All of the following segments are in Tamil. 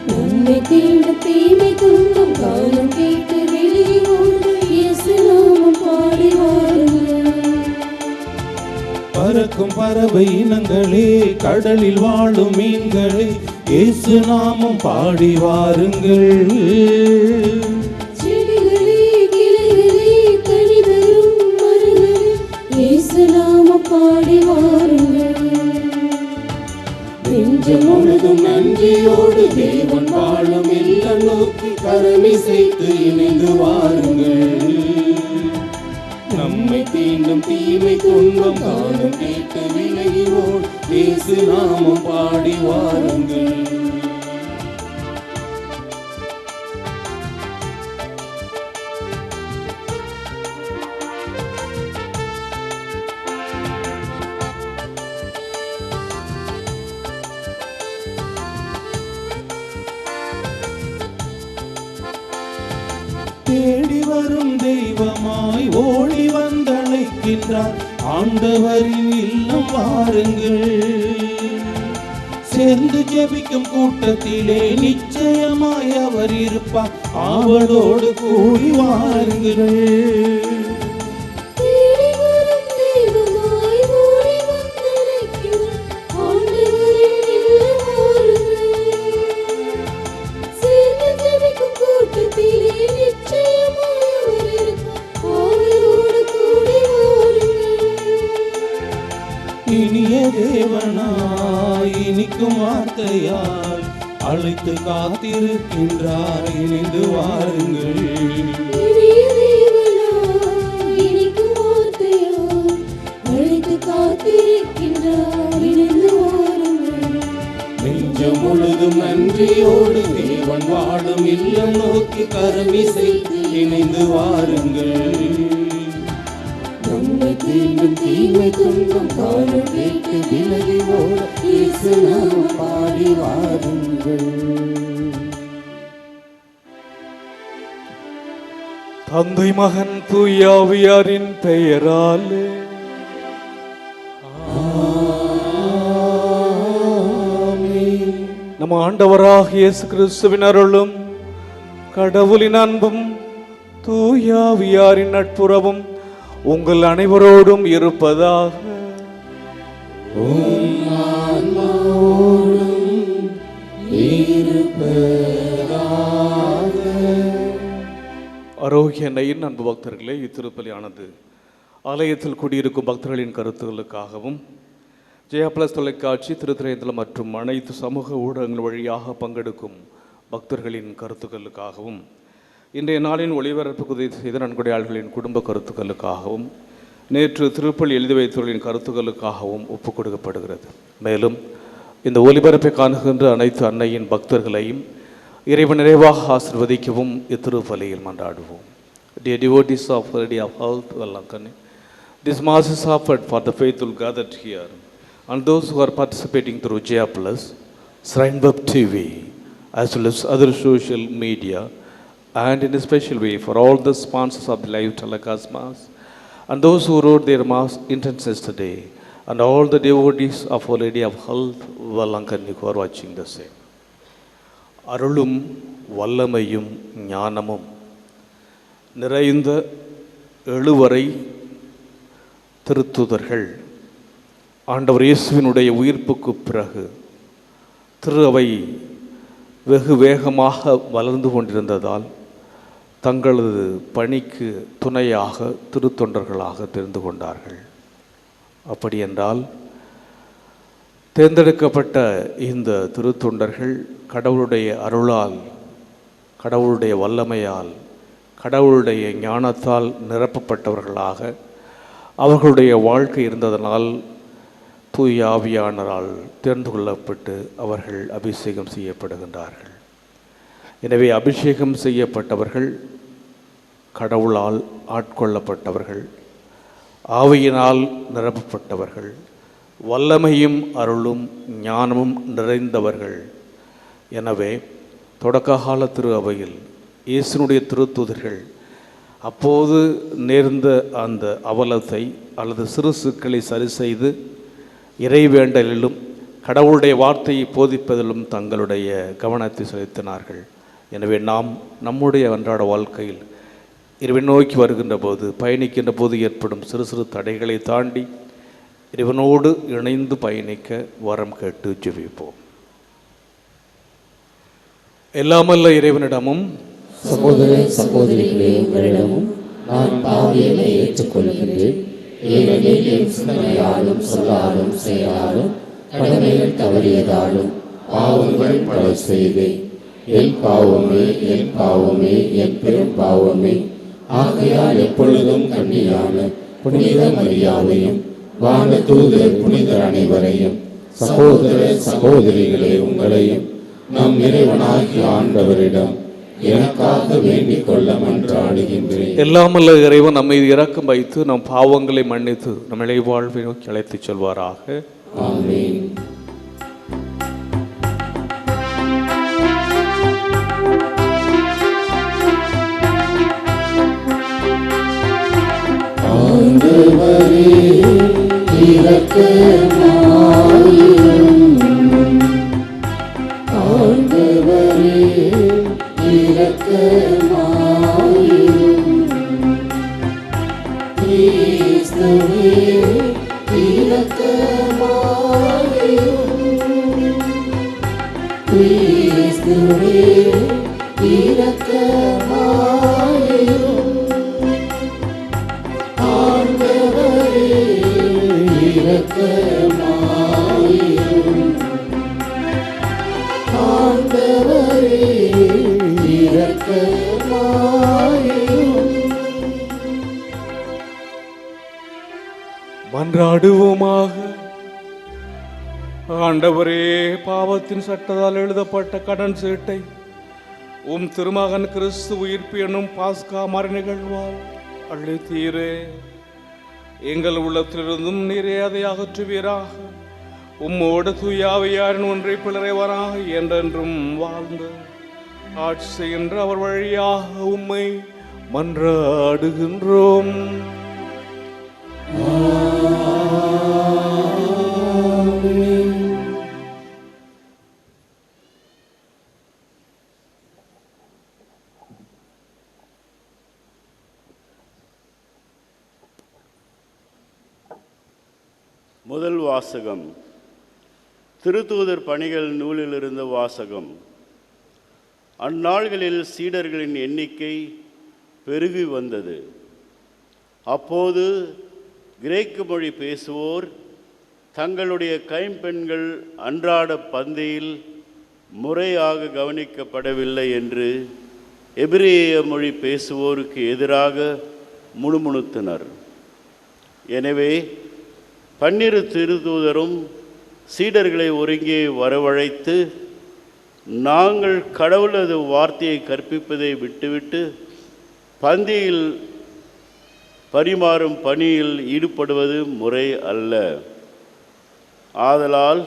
நம்மை தீண்டும் தீமை துன்பம் காலம் கேட்டு வெளியே ஓடு இயேசு நாமம் பாடி வாருங்கள். பறக்கும் பறவை இனங்களே, கடலில் வாழும் மீன்களே, இயேசு நாமம் பாடி வாருங்கள். செடிகளே கிளைகளே கனி தரும் மரங்களே, இயேசு நாமம் பாடி வாருங்கள். நெஞ்சம் முழுதும் நன்றியோடு தேவன் வாழும் இல்லம் நோக்கி கரமிசைத்து இணைந்து வாருங்கள். நம்மை தீண்டும் தீமை துன்பம் காலம் கேட்டு விலகி ஓடு இயேசு நாமம் பாடி வாருங்கள். தேடி வரும் தெய்வமாய் ஓடி வந்தழைக்கின்றார் ஆண்டவரின் இல்லம் வாருங்கள். சேர்ந்து ஜெபிக்கும் கூட்டத்திலே நிச்சயமாய் அவர் இருப்பார், ஆவலோடு கூடி வாருங்கள். இனிய தேவனாய் இனிக்கும் வார்த்தையால் அழைத்து காத்திருக்கின்றார், இணைந்து வாருங்கள். நெஞ்சம் முழுதும் நன்றியோடு தேவன் வாழும் இல்லம் நோக்கி கரமிசைத்து இணைந்து வாருங்கள். நம்மை தீண்டும் தீமை துன்பம் காலம் கேட்டு விலகி ஓட இயேசு நாமம் பாடி வாருங்கள். தந்தை மகன் தூய ஆவியாரின் பெயராலே நம் ஆண்டவராகிய இயேசு கிறிஸ்துவின் அருளும் கடவுளின் அன்பும் தூய ஆவியாரின் நட்புறவும் உங்கள் அனைவரோடும் இருப்பதாக. ஆரோக்கிய நையின் அன்பு பக்தர்களே, இத்திருப்பலியானது ஆலயத்தில் குடியிருக்கும் பக்தர்களின் கருத்துக்களுக்காகவும் ஜெயா பிளஸ் தொலைக்காட்சி, திருத்துறையந்தளம் மற்றும் அனைத்து சமூக ஊடகங்கள் வழியாக பங்கெடுக்கும் பக்தர்களின் கருத்துக்களுக்காகவும் இன்றைய நாளின் ஒளிபரப்புக்கு உதவி செய்த நன்கொடையாளர்களின் குடும்ப கருத்துக்களுக்காகவும் நேற்று திருப்பலி எழுதி வைத்தவர்களின் கருத்துக்களுக்காகவும் ஒப்புக் கொடுக்கப்படுகிறது. மேலும் இந்த ஒளிபரப்பை காணுகின்ற அனைத்து அன்னையின் பக்தர்களையும் இறைவன் நிறைவாக ஆசீர்வதிக்கவும் இத்திருப்பலியில் மன்றாடுவோம். Dear devotees of Lady of Health, Vallankani, this mass is offered for the faithful gathered here and those who are participating through Jaya Plus, Shrine Web TV, as well as other social media, and in a special way for all the sponsors of the live telecast mass and those who wrote their mass intentions today, and all the devotees of Our Lady of Health, Vallankani, who are watching the same. அருளும் வல்லமையும் ஞானமும் நிறைந்த எழுவரை திருத்துதர்கள் ஆண்டவர் இயேசுவினுடைய உயிர்ப்புக்கு பிறகு திரு அவை வெகு வேகமாக வளர்ந்து கொண்டிருந்ததால் தங்களது பணிக்கு துணையாக திருத்தொண்டர்களாக தெரிந்து கொண்டார்கள். அப்படியென்றால் தேர்ந்தெடுக்கப்பட்ட இந்த திருத்தொண்டர்கள் கடவுளுடைய அருளால், கடவுளுடைய வல்லமையால், கடவுளுடைய ஞானத்தால் நிரப்பப்பட்டவர்களாக அவர்களுடைய வாழ்க்கை இருந்ததனால் தூய ஆவியானரால் தேர்ந்து கொள்ளப்பட்டு அவர்கள் அபிஷேகம் செய்யப்படுகின்றார்கள். எனவே அபிஷேகம் செய்யப்பட்டவர்கள் கடவுளால் ஆட்கொள்ளப்பட்டவர்கள், ஆவியினால் நிரப்பப்பட்டவர்கள், வல்லமையும் அருளும் ஞானமும் நிறைந்தவர்கள். எனவே தொடக்ககால திரு அவையில் இயேசுனுடைய திருத்தூதர்கள் அப்போது நேர்ந்த அந்த அவலத்தை அல்லது சிறு சிக்கலை சரி செய்து இறைவேண்டலிலும் கடவுளுடைய வார்த்தையை போதிப்பதிலும் தங்களுடைய கவனத்தை செலுத்தினார்கள். எனவே நாம் நம்முடைய அன்றாட வாழ்க்கையில் இறைவன் நோக்கி வருகின்ற போது, பயணிக்கின்ற போது ஏற்படும் சிறு சிறு தடைகளை தாண்டி இறைவனோடு இணைந்து பயணிக்க வரம் கேட்டு ஜெபிப்போம். எல்லாமல்ல இறைவனிடமும் சகோதர சகோதரிகளே, உங்களிடமும் நான் பாவியனை ஏற்றுக்கொள்கின்றேன். ஏனெனில் என் சிந்தனையாலும் சொல்லாலும் செயலாலும் கடமைகள் தவறியதாலும் பாவங்கள் பல செய்தேன். என் பாவமே, என் பாவமே, என் பெரும் பாவமே. ஆகையால் எப்பொழுதும் கன்னியான புனித மரியாதையும் வான தூதர் புனிதர் அனைவரையும், சகோதர சகோதரிகளே உங்களையும் நம் இறைவனாகிய ஆண்டவரிடம் எனக்காக வேண்டிக் கொள்ள மன்றாடுகின்றேன். எல்லாமல்ல இறைவன் நம்மை இரக்கம் வைத்து நம் பாவங்களை மன்னித்து நம் இளைவாழ்வை நோக்கி அழைத்துச் செல்வாராக. ஆமென். ஆண்டவரே இரக்கமாயிரும். ஆண்டவரே இரக்கமாயிரும். கிறிஸ்துவே இரக்கமாயிரும். கிறிஸ்துவே இரக்கமாயிரும். ஆண்டவரே இரக்கமாயிரும். ஆண்டவரே இரக்கமாயிரும். மன்றாடுவோமாக. ஆண்டவரே, பாவத்தின் சட்டத்தால் எழுதப்பட்ட கடன் சீட்டை உம் திருமகன் கிறிஸ்து உயிர்ப்பு என்னும் பாஸ்கா மறை நிகழ்வால் அழைத்தீரே. எங்கள் உள்ளத்திலிருந்தும் நீரே அதை அகற்றுவீராக. உம்மோடு தூயாவியாரின் ஒன்றை பிளறைவராக என்றென்றும் வாழ்ந்து ஆட்சி செய்கின்ற அவர் வழியாக உம்மை மன்றாடுகின்றோம். முதல் வாசகம். திருத்தூதர் பணிகள் நூலிலிருந்த வாசகம். அந்நாள்களில் சீடர்களின் எண்ணிக்கை பெருகி வந்தது. அப்போது கிரேக்க மொழி பேசுவோர் தங்களுடைய கைம்பெண்கள் அன்றாட பந்தியில் முறையாக கவனிக்கப்படவில்லை என்று எபிரேய மொழி பேசுவோருக்கு எதிராக முணுமுணுத்தனர். எனவே 12 திருத்தூதரும் சீடர்களை ஒருங்கே வரவழைத்து, நாங்கள் கடவுளது வார்த்தையை கற்பிப்பதை விட்டுவிட்டு பந்தியில் பரிமாறும் பணியில் ஈடுபடுவது முறை அல்ல. ஆதலால்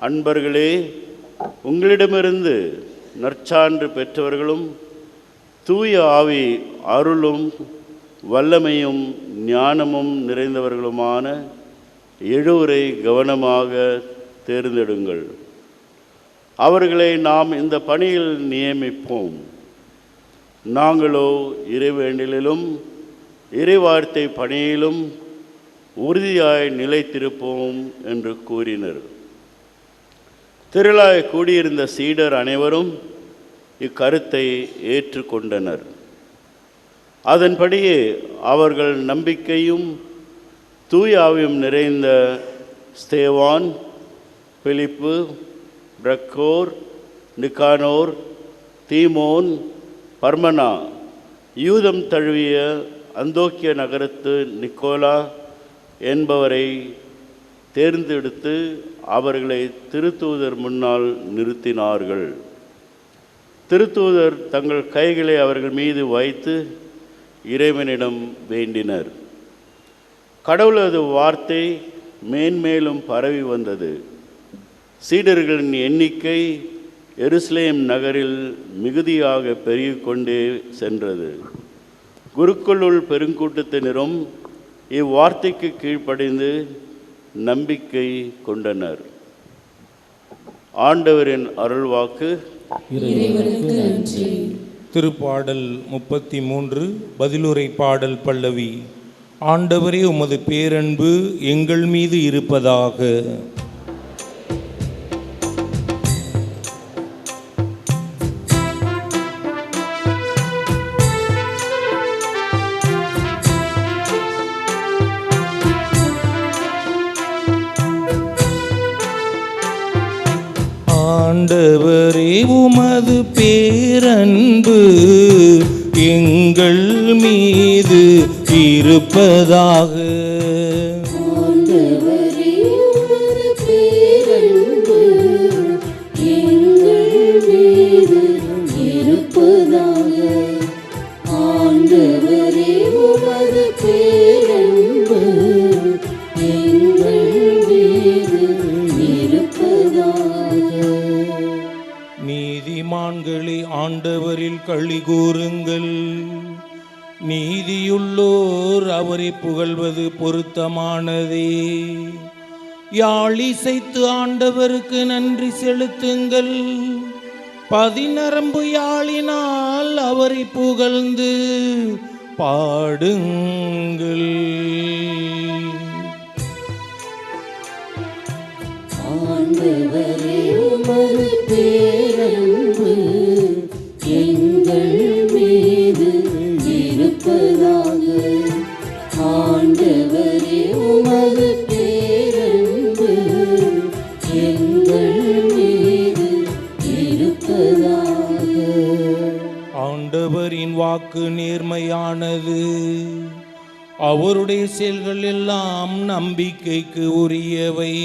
அன்பர்களே, உங்களிடமிருந்து நற்சான்று பெற்றவர்களும் தூய ஆவி அருளும் வல்லமையும் ஞானமும் நிறைந்தவர்களுமான 7 கவனமாக தேர்ந்தெடுங்கள். அவர்களை நாம் இந்த பணியில் நியமிப்போம். நாங்களோ இறைவேண்டலிலும் இறைவார்த்தை பணியிலும் உறுதியாய் நிலைத்திருப்போம் என்று கூறினர். திரளாய் கூடியிருந்த சீடர் அனைவரும் இக்கருத்தை ஏற்றுக்கொண்டனர். அதன்படியே அவர்கள் நம்பிக்கையும் தூய ஆவியும் நிறைந்த ஸ்தேவான், பிலிப்பு, பிரக்கோர், நிக்கானோர், தீமோன், பர்மனா, யூதம் தழுவிய அந்தோக்கிய நகரத்து நிக்கோலா என்பவரை தேர்ந்தெடுத்து அவர்களை திருத்தூதர் முன்னால் நிறுத்தினார்கள். திருத்தூதர் தங்கள் கைகளை அவர்கள் மீது வைத்து இறைவனிடம் வேண்டினர். கடவுளது வார்த்தை மேன்மேலும் பரவி வந்தது. சீடர்களின் எண்ணிக்கை எருசலேம் நகரில் மிகுதியாக பெருகிக்கொண்டே சென்றது. குருக்களுள் பெருங்கூட்டத்தினரும் இவ்வார்த்தைக்கு கீழ்ப்படிந்து நம்பிக்கை கொண்டனர். ஆண்டவரின் அருள்வாக்கு. இறைவனுக்கு நன்றி. திருப்பாடல் 33 பதிலுரை பாடல் பல்லவி. ஆண்டவரே, உமது பேரன்பு எங்கள் மீது இருப்பதாக. ஆண்டவரே, உமது பேரன்பு எங்கள் மீது இருப்பதாக. ஆண்டவரே, உமது பேரன்பு எங்கள் மீது இருப்பதாக. ஆண்டவரே, உமது பேரன்பு எங்கள் மீது இருப்பதாக. நீதிமான்களே, ஆண்டவரில் களி கூறுங்கள். நீதியுள்ளோர் அவரை புகழ்வது பொருத்தமானதே. யாழிசைத்து ஆண்டவருக்கு நன்றி செலுத்துங்கள். பதிநரம்பு யாழினால் அவரை புகழ்ந்து பாடுங்கள். ஆண்டவரே, உமது பேரன்பு எங்கள் மீது இருப்பதாக. ஆண்டவரே, உமது பேரன்பு எங்கள் மீது இருப்பதாக. ஆண்டவரின் வாக்கு நேர்மையானது, அவருடைய செயல்கள் எல்லாம் நம்பிக்கைக்கு உரியவை.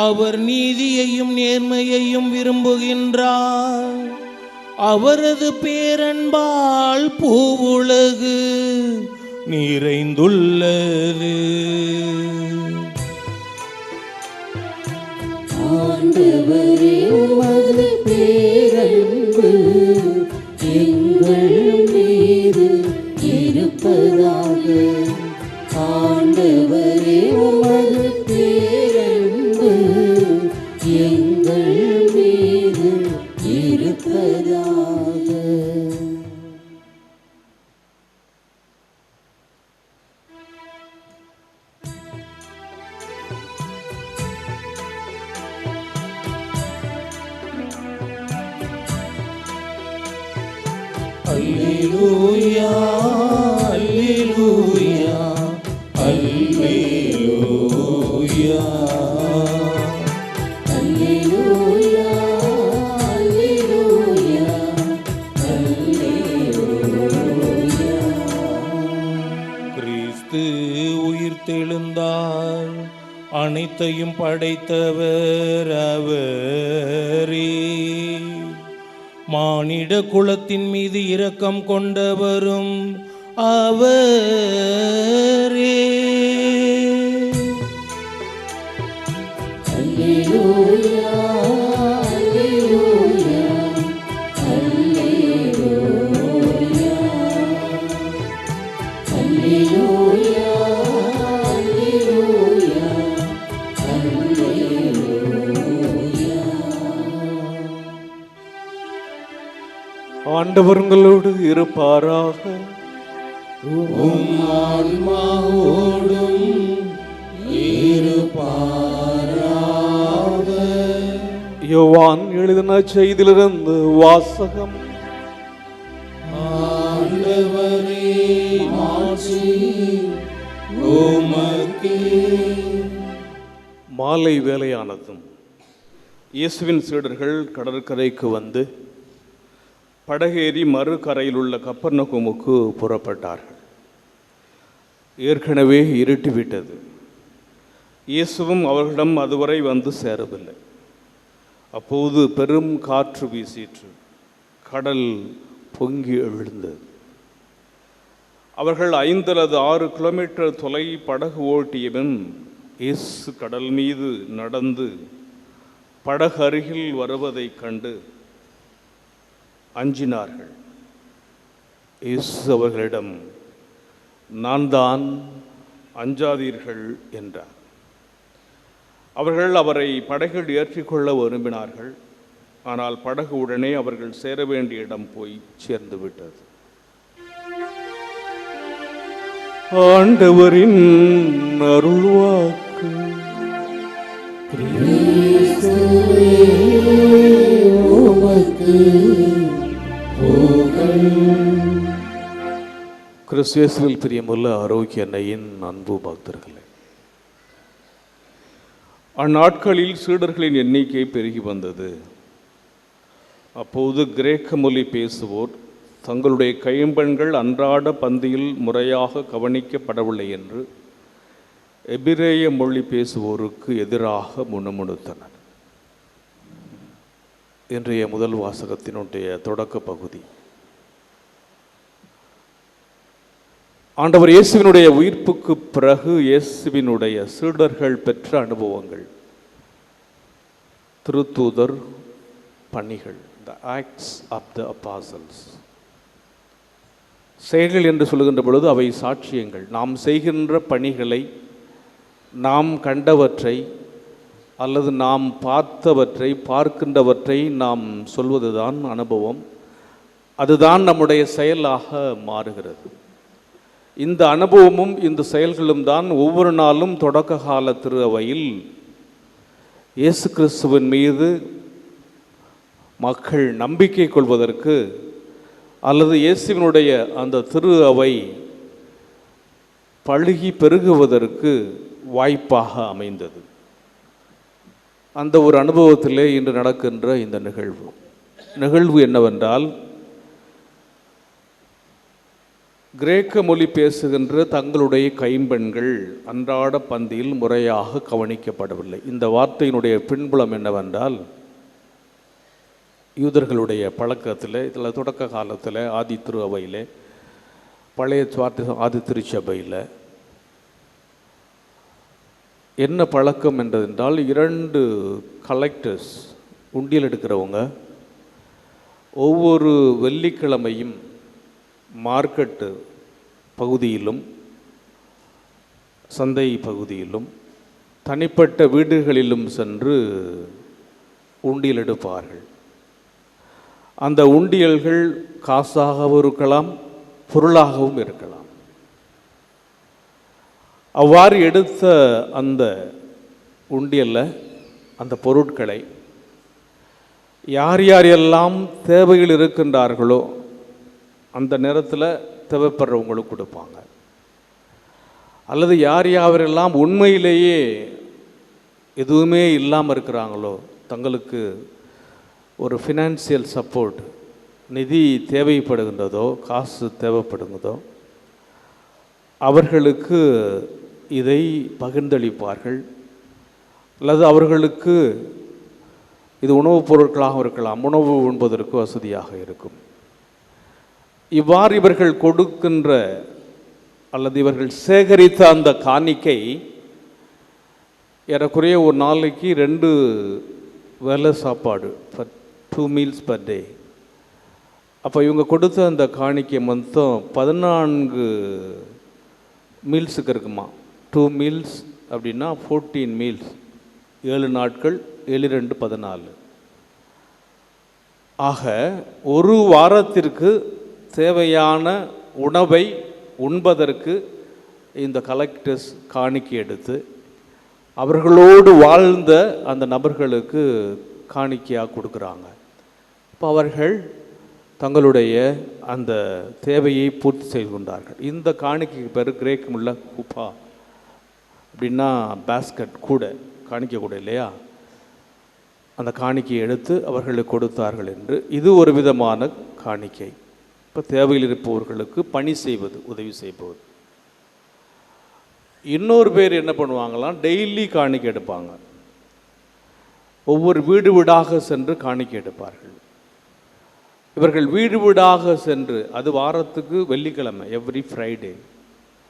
அவர் நீதியையும் நேர்மையையும் விரும்புகின்றார். அவரது பேரன்பால் பூவுலகு நிறைந்துள்ளது. ஆண்டவரே, உமது பேரன்பு எங்கள் மீது இருப்பதாக. ஆண்டவரே, உமது பேரன்பு எங்கள் மீது இருப்பதாக. அல்லேலூயா, அல்லேலூயா, அல்லேலூயா. அல்லேலூயா, அல்லேலூயா, அல்லேலூயா. கிறிஸ்து உயிர்த்தெழுந்தார், அனைத்தையும் படைத்தவர் அவரே. மானிட குலத்தின் மீது இரக்கம் கொண்டவரும் அவரே. அல்லேலூயா, அல்லேலூயா, அல்லேலூயா. அல்லேலூயா, அல்லேலூயா, அல்லேலூயா. ஆண்டவர் உங்களோடு இருப்பாராக. உம் ஆன்மாவோடும் இருப்பாராக. யோவான் எழுதின செய்தியிலிருந்து வாசகம். ஆண்டவரே, மாட்சி உமக்கே. மாலை வேளையானதும் இயேசுவின் சீடர்கள் கடற்கரைக்கு வந்து படகேறி மறுகரையில் உள்ள கப்பர்நகூமுக்கு புறப்பட்டார்கள். ஏற்கனவே இருட்டிவிட்டது. இயேசுவும் அவர்களிடம் அதுவரை வந்து சேரவில்லை. அப்போது பெரும் காற்று வீசிற்று. கடல் பொங்கி எழுந்தது. அவர்கள் 5 அல்லது 6 கிலோமீட்டர் தொலை படகு ஓட்டியவன் இயேசு கடல் மீது நடந்து படகு அருகில் வருவதைக் கண்டு அஞ்சினார்கள். இயேசு அவர்களிடம், நான் தான், அஞ்சாதீர்கள் என்றார். அவர்கள் அவரை படகில் ஏற்றிக்கொள்ள விரும்பினார்கள். ஆனால் படகு உடனே அவர்கள் சேர வேண்டிய இடம் போய் சேர்ந்து விட்டது. ஆண்டவரின் அருள்வாக்கு. கிறிஸ்துவில் பிரியமுள்ள ஆரோக்கிய அன்னையின் அன்பு பக்தர்களே, அந்நாட்களில் சீடர்களின் எண்ணிக்கை பெருகி வந்தது. அப்போது கிரேக்க மொழி பேசுவோர் தங்களுடைய கைம்பெண்கள் அன்றாட பந்தியில் முறையாக கவனிக்கப்படவில்லை என்று எபிரேய மொழி பேசுவோருக்கு எதிராக முணுமுணுத்தனர். இன்றைய முதல் வாசகத்தினுடைய தொடக்க பகுதி ஆண்டவர் இயேசுவினுடைய உயிர்ப்புக்கு பிறகு இயேசுவினுடைய சீடர்கள் பெற்ற அனுபவங்கள், திருத்தூதர் பணிகள், the acts of the apostles. செயல்கள் என்று சொல்லுகின்ற பொழுது அவை சாட்சியங்கள். நாம் செய்கின்ற பணிகளை, நாம் கண்டவற்றை அல்லது நாம் பார்த்தவற்றை, பார்க்கின்றவற்றை நாம் சொல்வதுதான் அனுபவம். அதுதான் நம்முடைய செயலாக மாறுகிறது. இந்த அனுபவமும் இந்த செயல்களும் தான் ஒவ்வொரு நாளும் தொடக்க கால திரு அவையில் இயேசு கிறிஸ்துவின் மீது மக்கள் நம்பிக்கை கொள்வதற்கு அல்லது இயேசுவினுடைய அந்த திரு அவை பழுகி பெருகுவதற்கு வாய்ப்பாக அமைந்தது. அந்த ஒரு அனுபவத்திலே இன்று நடக்கின்ற இந்த நிகழ்வு என்னவென்றால், கிரேக்க மொழி பேசுகின்ற தங்களுடைய கைம்பெண்கள் அன்றாட பந்தியில் முறையாக கவனிக்கப்படவில்லை. இந்த வார்த்தையினுடைய பின்புலம் என்னவென்றால், யூதர்களுடைய பழக்கத்தில், இதில் தொடக்க காலத்தில் ஆதி திரு அவையில், பழைய ஆதி திருச்சபையில் என்ன பழக்கம் என்றதென்றால், 2 கலெக்டர்ஸ், உண்டியல் எடுக்கிறவங்க, ஒவ்வொரு வெள்ளிக்கிழமையும் மார்க்கெட்டு பகுதியிலும் சந்தை பகுதியிலும் தனிப்பட்ட வீடுகளிலும் சென்று உண்டியல் எடுப்பார்கள். அந்த உண்டியல்கள் காசாகவும் இருக்கலாம், பொருளாகவும் இருக்கலாம். அவ்வாறு எடுத்த அந்த உண்டியல்ல அந்த பொருட்களை யார் யாரெல்லாம் தேவையில் இருக்கின்றார்களோ அந்த நேரத்தில் தேவைப்படுறவங்களுக்கு கொடுப்பாங்க. அல்லது யார் யாரெல்லாம் உண்மையிலேயே எதுவுமே இல்லாமல் இருக்கிறாங்களோ, தங்களுக்கு ஒரு ஃபினான்சியல் சப்போர்ட், நிதி தேவைப்படுகின்றதோ, காசு தேவைப்படுகிறதோ, அவர்களுக்கு இதை பகிர்ந்தளிப்பார்கள். அல்லது அவர்களுக்கு இது உணவுப் பொருட்களாக இருக்கலாம், உணவு உண்பதற்கு வசதியாக இருக்கும். இவ்வாறு இவர்கள் கொடுக்கின்ற அல்லது இவர்கள் சேகரித்த அந்த காணிக்கை ஏறக்குறைய ஒரு நாளைக்கு 2 வேளை சாப்பாடு, 2 meals per day. அப்போ இவங்க கொடுத்த அந்த காணிக்கை மொத்தம் 14 மீல்ஸுக்கு இருக்குமா. 2 meals அப்படின்னா 14 meals, 7 நாட்கள், 7 2 14. ஆக ஒரு வாரத்திற்கு தேவையான உணவை உண்பதற்கு இந்த கலெக்டர்ஸ் காணிக்கை எடுத்து அவர்களோடு வாழ்ந்த அந்த நபர்களுக்கு காணிக்கையாக கொடுக்குறாங்க. இப்போ அவர்கள் தங்களுடைய அந்த தேவையை பூர்த்தி செய்து கொண்டார்கள். இந்த காணிக்கைக்கு பேர் கிரேக்கமுள்ள குப்பா அப்படின்னா பேஸ்கட், கூட காணிக்கை கூட இல்லையா, அந்த காணிக்கையை எடுத்து அவர்களுக்கு கொடுத்தார்கள் என்று. இது ஒரு விதமான காணிக்கை. இப்போ தேவையில் இருப்பவர்களுக்கு பணி செய்வது, உதவி செய்வது. இன்னொரு பேர் என்ன பண்ணுவாங்களாம், டெய்லி காணிக்கை எடுப்பாங்க. ஒவ்வொரு வீடு வீடாக சென்று காணிக்கை எடுப்பார்கள். இவர்கள் வீடு வீடாக சென்று, அது வாரத்துக்கு வெள்ளிக்கிழமை, எவ்ரி ஃப்ரைடே,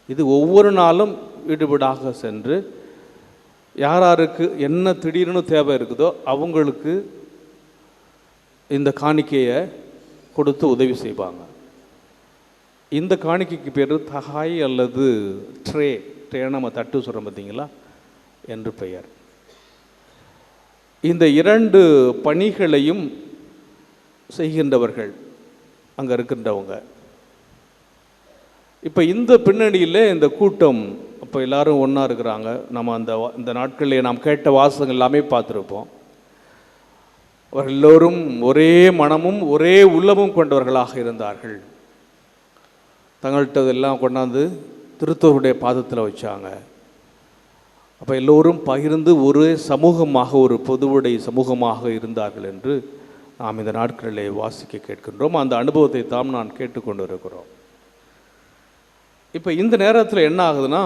இது ஒவ்வொரு நாளும் வீடு வீடாக சென்று யாராருக்கு என்ன திடீர்னு தேவை இருக்குதோ அவங்களுக்கு இந்த காணிக்கையை கொடுத்து உதவி செய்வாங்க. இந்த காணிக்கைக்கு பேர் தகாய் அல்லது ட்ரே, நம்ம தட்டு சொல்கிறோம் பார்த்தீங்களா என்று பெயர். இந்த 2 பணிகளையும் செய்கின்றவர்கள் அங்கே இருக்கின்றவங்க. இப்போ இந்த பின்னணியில் இந்த கூட்டம், இப்போ எல்லாரும் ஒன்றா இருக்கிறாங்க. நம்ம இந்த நாட்களில் நாம் கேட்ட வாசகங்கள் எல்லாமே பார்த்துருப்போம். அவர்கள் எல்லோரும் ஒரே மனமும் ஒரே உள்ளமும் கொண்டவர்களாக இருந்தார்கள். தங்கள்கிட்ட இதெல்லாம் கொண்டாந்து திருத்தூருடைய பாதத்தில் வச்சாங்க. அப்போ எல்லோரும் பகிர்ந்து ஒரு சமூகமாக, ஒரு பொதுவுடை சமூகமாக இருந்தார்கள் என்று நாம் இந்த நாட்களிலே வாசிக்க கேட்கின்றோம். அந்த அனுபவத்தை தான் நான் கேட்டுக்கொண்டு இருக்கிறோம். இப்போ இந்த நேரத்தில் என்ன ஆகுதுன்னா,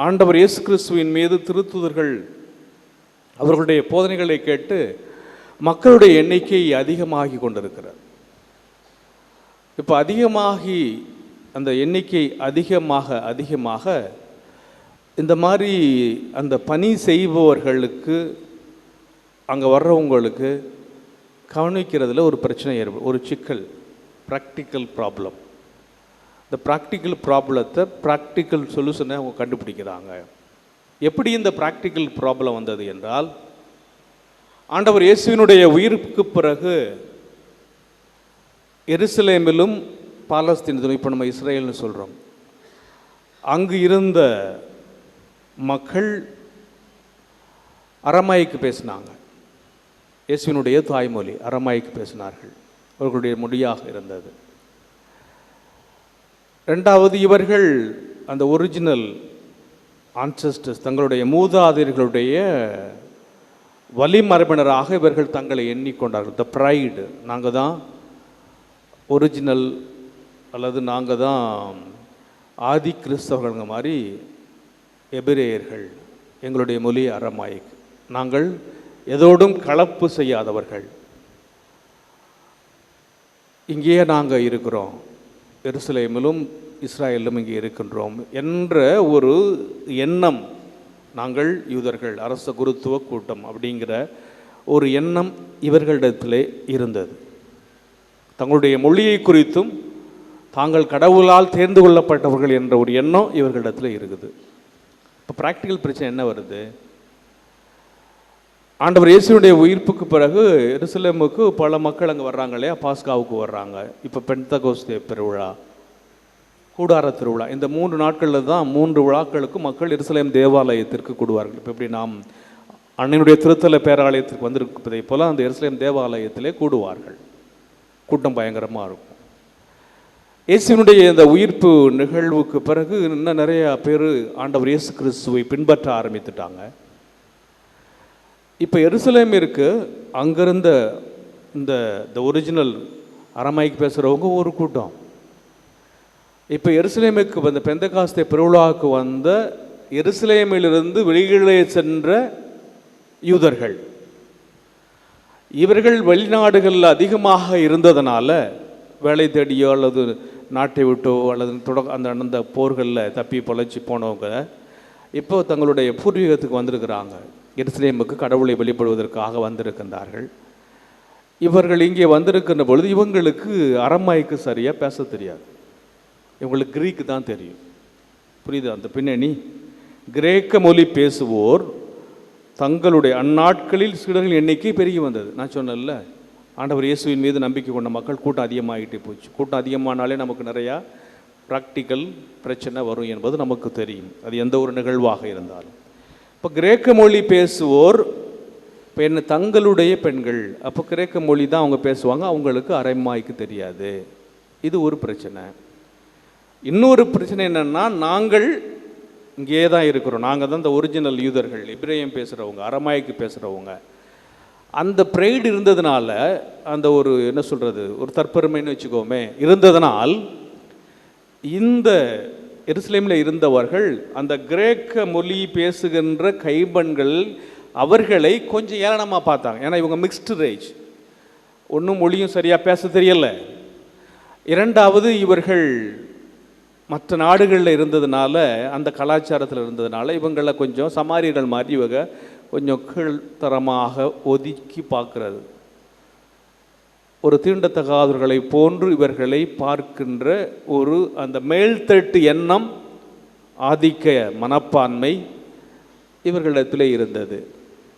ஆண்டவர் இயேசு கிறிஸ்துவின் மீது திருத்தூதர்கள் அவர்களுடைய போதனைகளை கேட்டு மக்களுடைய எண்ணிக்கை அதிகமாகி கொண்டிருக்கிறார். இப்போ அதிகமாகி அந்த எண்ணிக்கை அதிகமாக இந்த மாதிரி அந்த பணி செய்பவர்களுக்கு, அங்கே வர்றவங்களுக்கு கவனிக்கிறதுல ஒரு பிரச்சனை ஏற்படும், ஒரு சிக்கல், ப்ராக்டிக்கல் ப்ராப்ளம். இந்த ப்ராக்டிக்கல் ப்ராப்ளத்தை ப்ராக்டிக்கல் சொல்யூஷனை அவங்க கண்டுபிடிக்கிறாங்க. எப்படி இந்த ப்ராக்டிக்கல் ப்ராப்ளம் வந்தது என்றால், ஆண்டவர் இயேசுவினுடைய உயிருக்கு பிறகு எருசலேமிலும் பாலஸ்தீனத்திலும், இப்போ நம்ம இஸ்ரேல்னு சொல்கிறோம், அங்கு இருந்த மக்கள் அரமாய்க்கு பேசினாங்க. இயேசுவினுடைய தாய்மொழி அரமாய்க்கு பேசினார்கள். அவர்களுடைய மொழியாக இருந்தது. 2வது, இவர்கள் அந்த ஒரிஜினல் ஆன்செஸ்டர்ஸ், தங்களுடைய மூதாதையர்களுடைய வழிமரபினராக இவர்கள் தங்களை எண்ணிக்கொண்டார்கள். த ப்ரைடு, நாங்கள் தான் ஒரிஜினல், அல்லது நாங்கள் தான் ஆதி கிறிஸ்தவர்கள்ங்க மாதிரி எபிரேயர்கள், எங்களுடைய மொழி அரமாயிக், நாங்கள் எதோடும் கலப்பு செய்யாதவர்கள், இங்கேயே நாங்கள் இருக்கிறோம், எருசலேமிலும் இஸ்ராயலிலும் இங்கே இருக்கின்றோம் என்ற ஒரு எண்ணம், நாங்கள் யூதர்கள், அரச குருத்துவ கூட்டம் அப்படிங்கிற ஒரு எண்ணம் இவர்களிடத்திலே இருந்தது. தங்களுடைய மொழியை குறித்தும் தாங்கள் கடவுளால் தேர்ந்து கொள்ளப்பட்டவர்கள் என்ற ஒரு எண்ணம் இவர்களிடத்தில் இருக்குது. இப்போ ப்ராக்டிக்கல் பிரச்சனை என்ன வருது? ஆண்டவர் இயேசுவினுடைய உயிர்ப்புக்கு பிறகு எருசலேமுக்கு பல மக்கள் அங்கே வர்றாங்க இல்லையா, பாஸ்காவுக்கு வர்றாங்க. இப்போ பெந்தகோஸ்தே பெருவிழா, கூடார திருவிழா, இந்த 3 நாட்களில் தான் 3 விழாக்களுக்கு மக்கள் எருசலேம் தேவாலயத்திற்கு கூடுவார்கள். இப்போ எப்படி நாம் அன்னையினுடைய திருத்தல பேராலயத்திற்கு வந்திருப்பதை போல அந்த எருசலேம் தேவாலயத்திலே கூடுவார்கள். கூட்டம் பயங்கரமாக இருக்கும். இயேசுவினுடைய இந்த உயிர்ப்பு நிகழ்வுக்கு பிறகு இன்னும் நிறைய பேர் ஆண்டவர் இயேசு கிறிஸ்துவை பின்பற்ற ஆரம்பித்துட்டாங்க. இப்போ எருசலேமிற்கு அங்கிருந்த இந்த ஒரிஜினல் அரமாய்க்கு பேசுகிறவங்க ஒரு கூட்டம். இப்போ எருசலேமுக்கு வந்த பெந்தகாஸ்தே பெருவிழாவுக்கு வந்த எருசலேமிலிருந்து வெளியிலே சென்ற யூதர்கள், இவர்கள் வெளிநாடுகளில் அதிகமாக இருந்ததுனால வேலை தேடியோ அல்லது நாட்டை விட்டோ அல்லது அந்த போர்களில் தப்பி பொழைச்சி போனவங்க இப்போ தங்களுடைய பூர்வீகத்துக்கு வந்திருக்கிறாங்க. எருசலேமுக்கு கடவுளை வெளிப்படுவதற்காக வந்திருக்கின்றார்கள். இவர்கள் இங்கே வந்திருக்கின்ற பொழுது இவங்களுக்கு அரமாய்க்கு சரியாக பேச தெரியாது, இவங்களுக்கு கிரீக்கு தான் தெரியும். புரியுது அந்த பின்னணி? கிரேக்க மொழி பேசுவோர் தங்களுடைய அந்நாட்களில் சீடர்கள் எண்ணிக்கை பெருகி வந்தது. நான் சொன்னேன்ல, ஆண்டவர் இயேசுவின் மீது நம்பிக்கை கொண்ட மக்கள் கூட்டம் அதிகமாகிட்டே போச்சு. கூட்டம் அதிகமானாலே நமக்கு நிறையா ப்ராக்டிக்கல் பிரச்சனை வரும் என்பது நமக்கு தெரியும், அது எந்த ஒரு நிகழ்வாக இருந்தாலும். இப்போ கிரேக்க மொழி பேசுவோர் இப்போ என்ன தங்களுடைய பெண்கள், அப்போ கிரேக்க மொழி தான் அவங்க பேசுவாங்க, அவங்களுக்கு அரமாய்க்கு தெரியாது. இது ஒரு பிரச்சனை. இன்னொரு பிரச்சனை என்னென்னா, நாங்கள் இங்கே தான் இருக்கிறோம், நாங்கள் தான் இந்த ஒரிஜினல் யூதர்கள், எபிரேயம் பேசுகிறவங்க, அரமாய்க்கு பேசுகிறவங்க. அந்த ப்ரைடு இருந்ததுனால, அந்த ஒரு என்ன சொல்கிறது, ஒரு தற்பெருமைன்னு வச்சுக்கோமே, இருந்ததனால் இந்த எருசலேமில் இருந்தவர்கள் அந்த கிரேக்க மொழி பேசுகின்ற கைம்பெண்கள் அவர்களை கொஞ்சம் ஏளனமாக பார்த்தாங்க. ஏன்னா இவங்க மிக்ஸ்டு ரேஜ், ஒன்றும் மொழியும் சரியாக பேச தெரியலை. 2வது, இவர்கள் மற்ற நாடுகளில் இருந்ததுனால, அந்த கலாச்சாரத்தில் இருந்ததுனால இவங்களை கொஞ்சம் சமாரியர்கள் மாதிரி இவங்க கொஞ்சம் கீழ்த்தரமாக ஒதுக்கி பார்க்கிறது. ஒரு தீண்டத்தகாதவர்களை போன்று இவர்களை பார்க்கின்ற ஒரு அந்த மேல்தட்டு எண்ணம், ஆதிக்க மனப்பான்மை இவர்களிடத்தில் இருந்தது.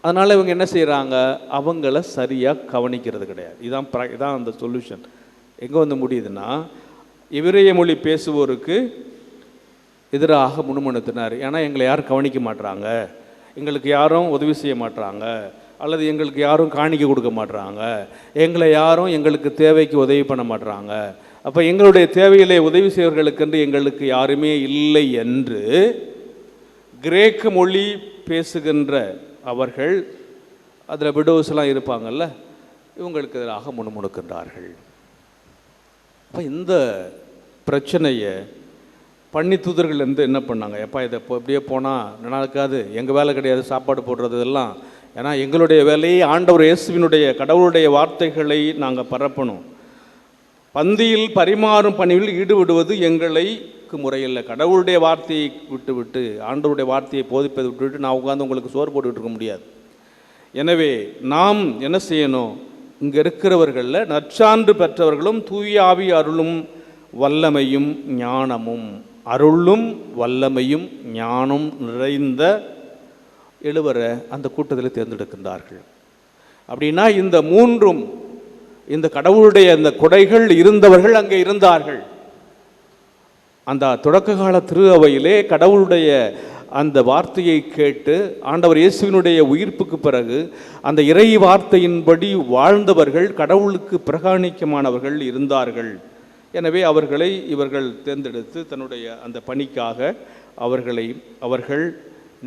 அதனால் இவங்க என்ன செய்கிறாங்க, அவங்கள சரியாக கவனிக்கிறது கிடையாது. இதான் அந்த சொல்யூஷன். எங்கே வந்து முடியுதுன்னா, எபிரேய மொழி பேசுவோருக்கு எதிராக முணுமுணுத்தினார். ஏன்னா எங்களை யாரும் கவனிக்க மாட்டுறாங்க, எங்களுக்கு யாரும் உதவி செய்ய மாட்டுறாங்க, அல்லது எங்களுக்கு யாரும் காணிக்க கொடுக்க மாட்டுறாங்க, எங்களை யாரும் எங்களுக்கு தேவைக்கு உதவி பண்ண மாட்டுறாங்க, அப்போ எங்களுடைய தேவையிலே உதவி செய்வர்களுக்கென்று எங்களுக்கு யாருமே இல்லை என்று கிரேக்க மொழி பேசுகின்ற அவர்கள், அதில் விடோஸ்லாம் இருப்பாங்கல்ல, இவங்களுக்கு எதிராக முணுமுணுக்கின்றார்கள். அப்போ இந்த பிரச்சனையை பண்ணி தூதர்கள் என்ன பண்ணாங்க, எப்பா இதை இப்படியே போனால் நடக்காது, எங்கள் வேலை கிடையாது சாப்பாடு போடுறது இதெல்லாம், ஏன்னா எங்களுடைய வேலையை ஆண்டவர் இயேசுவினுடைய கடவுளுடைய வார்த்தைகளை நாங்கள் பரப்பணும், பந்தியில் பரிமாறும் பணியில் ஈடுபடுவது எங்களுக்கு முறையில்லை, கடவுளுடைய வார்த்தையை விட்டு ஆண்டவருடைய வார்த்தையை போதிப்பதை விட்டுவிட்டு நான் உட்காந்து உங்களுக்கு சோறு போட்டுக்கிட்டு இருக்க முடியாது. எனவே நாம் என்ன செய்யணும், இங்கே இருக்கிறவர்களில் நற்சான்று பெற்றவர்களும் தூய ஆவி அருளும் வல்லமையும் ஞானமும், அருளும் வல்லமையும் ஞானம் நிறைந்த எழுவரை அந்த கூட்டத்தில் தேர்ந்தெடுக்கின்றார்கள். அப்படின்னா இந்த மூன்றும், இந்த கடவுளுடைய அந்த கொடைகள் இருந்தவர்கள் அங்கே இருந்தார்கள். அந்த தொடக்க கால திரு அவையிலே கடவுளுடைய அந்த வார்த்தையை கேட்டு ஆண்டவர் இயேசுவினுடைய உயிர்ப்புக்கு பிறகு அந்த இறை வார்த்தையின்படி வாழ்ந்தவர்கள், கடவுளுக்கு பிரகாணிக்கமானவர்கள் இருந்தார்கள். எனவே அவர்களை இவர்கள் தேர்ந்தெடுத்து தன்னுடைய அந்த பணிக்காக அவர்கள்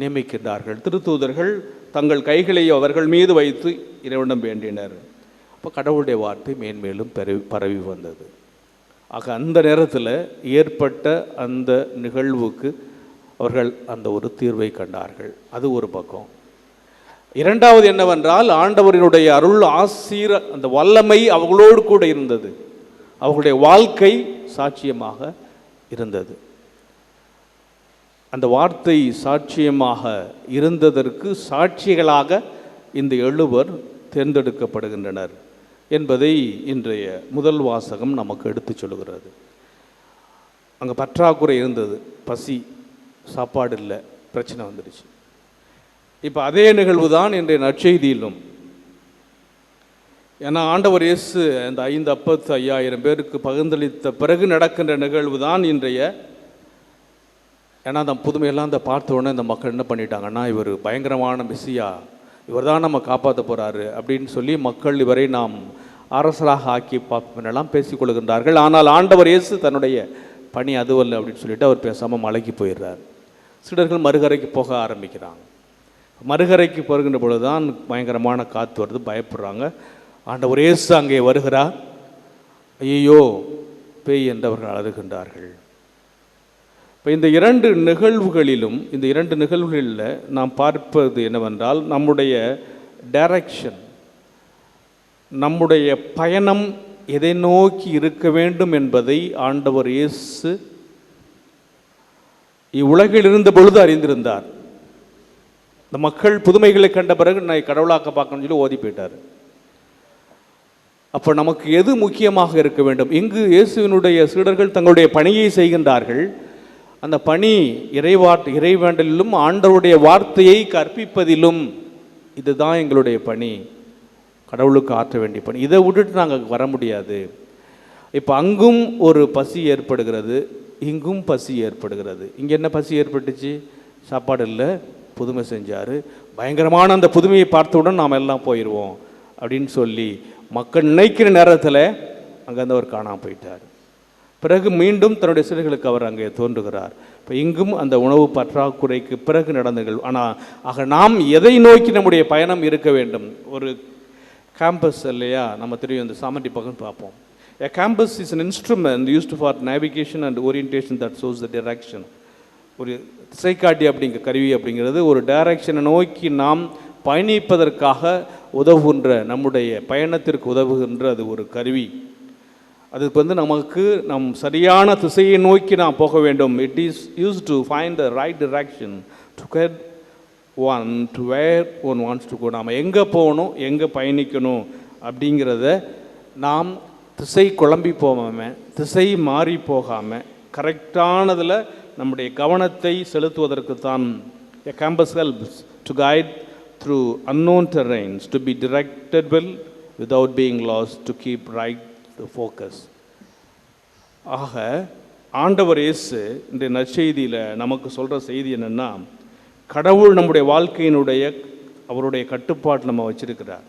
நியமிக்கின்றார்கள். திருத்தூதர்கள் தங்கள் கைகளை அவர்கள் மீது வைத்து இறைவனிடம் வேண்டினர். அப்போ கடவுளுடைய வார்த்தை மேன்மேலும் பரவி வந்தது. ஆக அந்த நேரத்தில் ஏற்பட்ட அந்த நிகழ்வுக்கு அவர்கள் அந்த ஒரு தீர்வை கண்டார்கள். அது ஒரு பக்கம். இரண்டாவது என்னவென்றால், ஆண்டவரினுடைய அருள் ஆசீர் அந்த வல்லமை அவர்களோடு கூட இருந்தது, அவர்களுடைய வாழ்க்கை சாட்சியமாக இருந்தது. அந்த வார்த்தை சாட்சியமாக இருந்ததற்கு சாட்சிகளாக இந்த 7 தேர்ந்தெடுக்கப்படுகின்றனர் என்பதை இன்றைய முதல் வாசகம் நமக்கு எடுத்து சொல்லுகிறது. அங்கே பற்றாக்குறை இருந்தது, பசி, சாப்பாடு இல்லை, பிரச்சனை வந்துடுச்சு. இப்போ அதே நிகழ்வு தான் இன்றைய நற்செய்தியிலும். ஏன்னா ஆண்டவர் இயேசு அந்த 5,50,000 பேருக்கு பகிர்ந்தளித்த பிறகு நடக்கின்ற நிகழ்வு தான் இன்றைய. ஏன்னா அந்த புதுமையெல்லாம் அந்த பார்த்த உடனே இந்த மக்கள் என்ன பண்ணிட்டாங்கன்னா, இவர் பயங்கரமான மெசியா, இவர் தான் நம்ம காப்பாற்ற போகிறாரு அப்படின்னு சொல்லி மக்கள் இவரை நாம் அரசராக ஆக்கி பார்ப்போம் பேசிக்கொள்கின்றார்கள். ஆனால் ஆண்டவர் இயேசு தன்னுடைய பணி அதுவல்ல அப்படின்னு சொல்லிட்டு அவர் பேசாமல் மலைக்கு போயிடுறார். சீடர்கள் மறுகரைக்கு போக ஆரம்பிக்கிறாங்க. மறுகரைக்கு போகின்ற பொழுது தான் பயங்கரமான காற்று வருது, பயப்படுறாங்க. ஆண்டவர் இயேசு அங்கே வருகிறார். ஐயோ பேய் என்றவர்கள் அழுகின்றார்கள். இப்போ இந்த 2 நிகழ்வுகளிலும், இந்த 2 நிகழ்வுகளில் நாம் பார்ப்பது என்னவென்றால், நம்முடைய டைரக்ஷன், நம்முடைய பயணம் எதை நோக்கி இருக்க வேண்டும் என்பதை ஆண்டவர் இயேசு இவ்வுலகில் இருந்த பொழுது அறிந்திருந்தார். இந்த மக்கள் புதுமைகளை கண்ட பிறகு நான் கடவுளாக்க பார்க்கணும்னு சொல்லி ஓதி போயிட்டார். அப்போ நமக்கு எது முக்கியமாக இருக்க வேண்டும்? இங்கு இயேசுவினுடைய சீடர்கள் தங்களுடைய பணியை செய்கின்றார்கள். அந்த பணி இறைவேண்டலிலும் ஆண்டவருடைய வார்த்தையை கற்பிப்பதிலும், இதுதான் எங்களுடைய பணி, கடவுளுக்கு ஆற்ற வேண்டிய பணி. இதை விட்டுட்டு நாங்கள் வர முடியாது. இப்போ அங்கும் ஒரு பசி ஏற்படுகிறது, இங்கும் பசி ஏற்படுகிறது. இங்கே என்ன பசி ஏற்பட்டுச்சு? சாப்பாடு இல்லை, புதுமை செஞ்சார், பயங்கரமான அந்த புதுமையை பார்த்தவுடன் நாம் எல்லாம் போயிடுவோம் அப்படின்னு சொல்லி மக்கள் நினைக்கிற நேரத்தில் அங்கேருந்து அவர் காணாமல் போயிட்டார். பிறகு மீண்டும் தன்னுடைய சீடர்களுக்கு அவர் அங்கே தோன்றுகிறார். இப்போ இங்கும் அந்த உணவு பற்றாக்குறைக்கு பிறகு நடந்தது. ஆனால் நாம் எதை நோக்கி நம்முடைய பயணம் இருக்க வேண்டும்? ஒரு கேம்பஸ் இல்லையா, நம்ம தெரியும், இந்த சாமண்டி பக்கம் பார்ப்போம். A campus is an instrument used for navigation and orientation that shows the direction. ஒரு திசைக்காட்டி அப்படிங்கிற கருவி அப்படிங்கிறது ஒரு டைரக்ஷனை நோக்கி நாம் பயணிப்பதற்காக உதவுகின்ற, நம்முடைய பயணத்திற்கு உதவுகின்ற அது ஒரு கருவி. அதுக்கு நமக்கு நம் சரியான திசையை நோக்கி நாம் போக வேண்டும். It is use to find the right direction to get one to where one wants to go. நாம் எங்கே போகணும், எங்கே பயணிக்கணும் அப்படிங்கிறத நாம் திசை குழம்பி போகாமல், திசை மாறி போகாமல் கரெக்டானதில் நம்முடைய கவனத்தை செலுத்துவதற்கு தான் a campus helps to guide through unknown terrains, to be directed well without being lost, to keep right the focus. ஆக ஆண்டவர் இயேசு இந்த நற்செய்தியில் நமக்கு சொல்கிற செய்தி என்னென்னா, கடவுள் நம்முடைய வாழ்க்கையினுடைய அவருடைய கட்டுப்பாட்டு நம்ம வச்சிருக்கிறார்.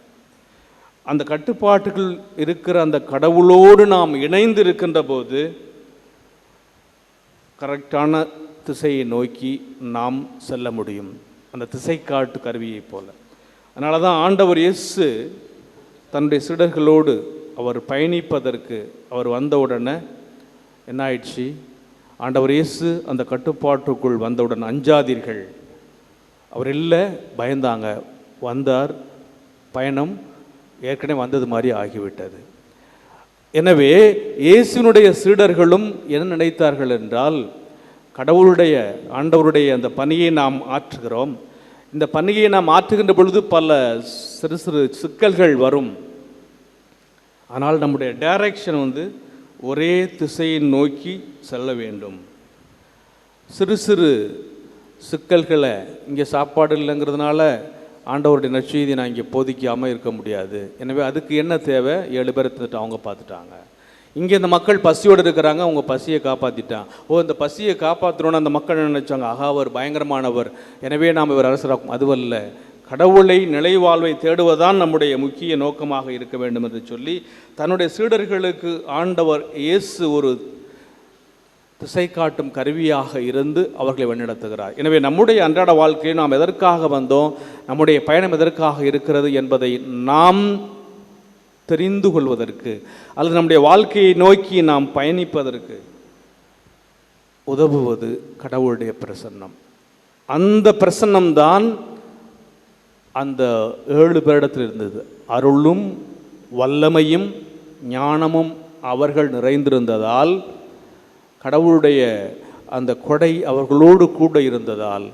அந்த கட்டுப்பாட்டுகள் இருக்கிற அந்த கடவுளோடு நாம் இணைந்து இருக்கின்ற போது கரெக்டான திசையை நோக்கி நாம் செல்ல முடியும், அந்த திசை காட்டு கருவியை போல. அதனால தான் ஆண்டவர் இயேசு தன்னுடைய சீடர்களோடு அவர் பயணிப்பதற்கு அவர் வந்தவுடனே என்ன ஆயிடுச்சு, ஆண்டவர் இயேசு அந்த கட்டுப்பாட்டுக்குள் வந்தவுடன் அஞ்சாதீர்கள், அவர் இல்லை பயந்தாங்க, வந்தார், பயணம் ஏற்கனவே வந்தது மாதிரி ஆகிவிட்டது. எனவே இயேசுனுடைய சீடர்களும் என்ன நினைத்தார்கள் என்றால், கடவுளுடைய ஆண்டவருடைய அந்த பணியை நாம் ஆற்றுகிறோம், இந்த பணியை நாம் ஆற்றுகின்ற பொழுது பல சிறு சிறு சிக்கல்கள் வரும், ஆனால் நம்முடைய டைரக்ஷன் ஒரே திசையை நோக்கி செல்ல வேண்டும். சிறு சிறு சிக்கல்களை, இங்கே சாப்பாடு இல்லைங்கிறதுனால ஆண்டவருடைய நற்செய்தி நான் இங்கே போதிக்காமல் இருக்க முடியாது, எனவே அதுக்கு என்ன தேவை, 7 பேர் எடுத்துட்டு அவங்க பார்த்துட்டாங்க. இங்கே இந்த மக்கள் பசியோடு இருக்கிறாங்க, அவங்க பசியை காப்பாற்றிட்டான். இந்த பசியை காப்பாற்றணுன்னு அந்த மக்கள் நினைச்சாங்க, ஆகா அவர் பயங்கரமானவர், எனவே நாம் இவர் அரசராக்கும். அதுவல்ல, கடவுளை நிலைவாழ்வை தேடுவதுதான் நம்முடைய முக்கிய நோக்கமாக இருக்க வேண்டும் என்று சொல்லி தன்னுடைய சீடர்களுக்கு ஆண்டவர் இயேசு ஒரு திசை காட்டும் கருவியாக இருந்து அவர்களை வழிநடத்துகிறார். எனவே நம்முடைய அன்றாட வாழ்க்கையில் நாம் எதற்காக வந்தோம், நம்முடைய பயணம் எதற்காக இருக்கிறது என்பதை நாம் தெரிந்து கொள்வதற்கு அல்லது நம்முடைய வாழ்க்கையை நோக்கி நாம் பயணிப்பதற்கு உதவுவது கடவுளுடைய பிரசன்னம். அந்த பிரசன்னம்தான் அந்த 7 பேரிடத்தில் இருந்தது. அருளும் வல்லமையும் ஞானமும் அவர்கள் நிறைந்திருந்ததால், கடவுளுடைய அந்த கொடை அவர்களோடு கூட இருந்ததால்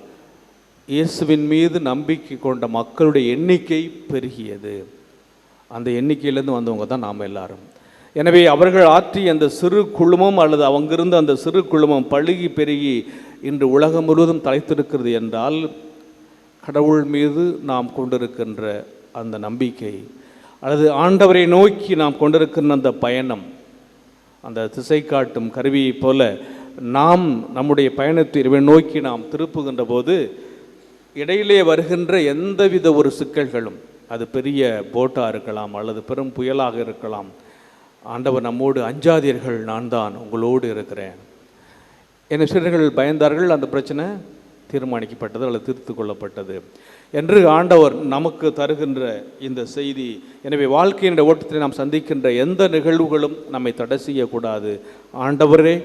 இயேசுவின் மீது நம்பிக்கை கொண்ட மக்களுடைய எண்ணிக்கை பெருகியது. அந்த எண்ணிக்கையிலேருந்து வந்தவங்க தான் நாம் எல்லாரும். எனவே அவர்கள் ஆற்றிய அந்த சிறு குழுமம் அல்லது அங்கிருந்து அந்த சிறு குழுமம் பழுகி பெருகி இன்று உலகம் முழுவதும் தலைத்திருக்கிறது என்றால், கடவுள் மீது நாம் கொண்டிருக்கின்ற அந்த நம்பிக்கை அல்லது ஆண்டவரை நோக்கி நாம் கொண்டிருக்கின்ற அந்த பயணம், அந்த திசை காட்டும் கருவியைப் போல நாம் நம்முடைய பயணத்தை இறைவனை நோக்கி நாம் திருப்புகின்ற போது இடையிலே வருகின்ற எந்தவித ஒரு சிக்கல்களும், அது பெரிய போட்டாக இருக்கலாம் அல்லது பெரும் புயலாக இருக்கலாம், ஆண்டவர் நம்மோடு அஞ்சாதீர்கள், நான் தான் உங்களோடு இருக்கிறேன். என் சீடர்கள் பயந்தார்கள், அந்த பிரச்சனை தீர்மானிக்கப்பட்டது அல்லது தீர்த்து கொள்ளப்பட்டது என்று ஆண்டவர் நமக்கு தருகின்ற இந்த செய்தி. எனவே வாழ்க்கையினுடைய ஓட்டத்தில் நாம் சந்திக்கின்ற எந்த நிகழ்வுகளும் நம்மை தடை செய்யக்கூடாது. ஆண்டவரே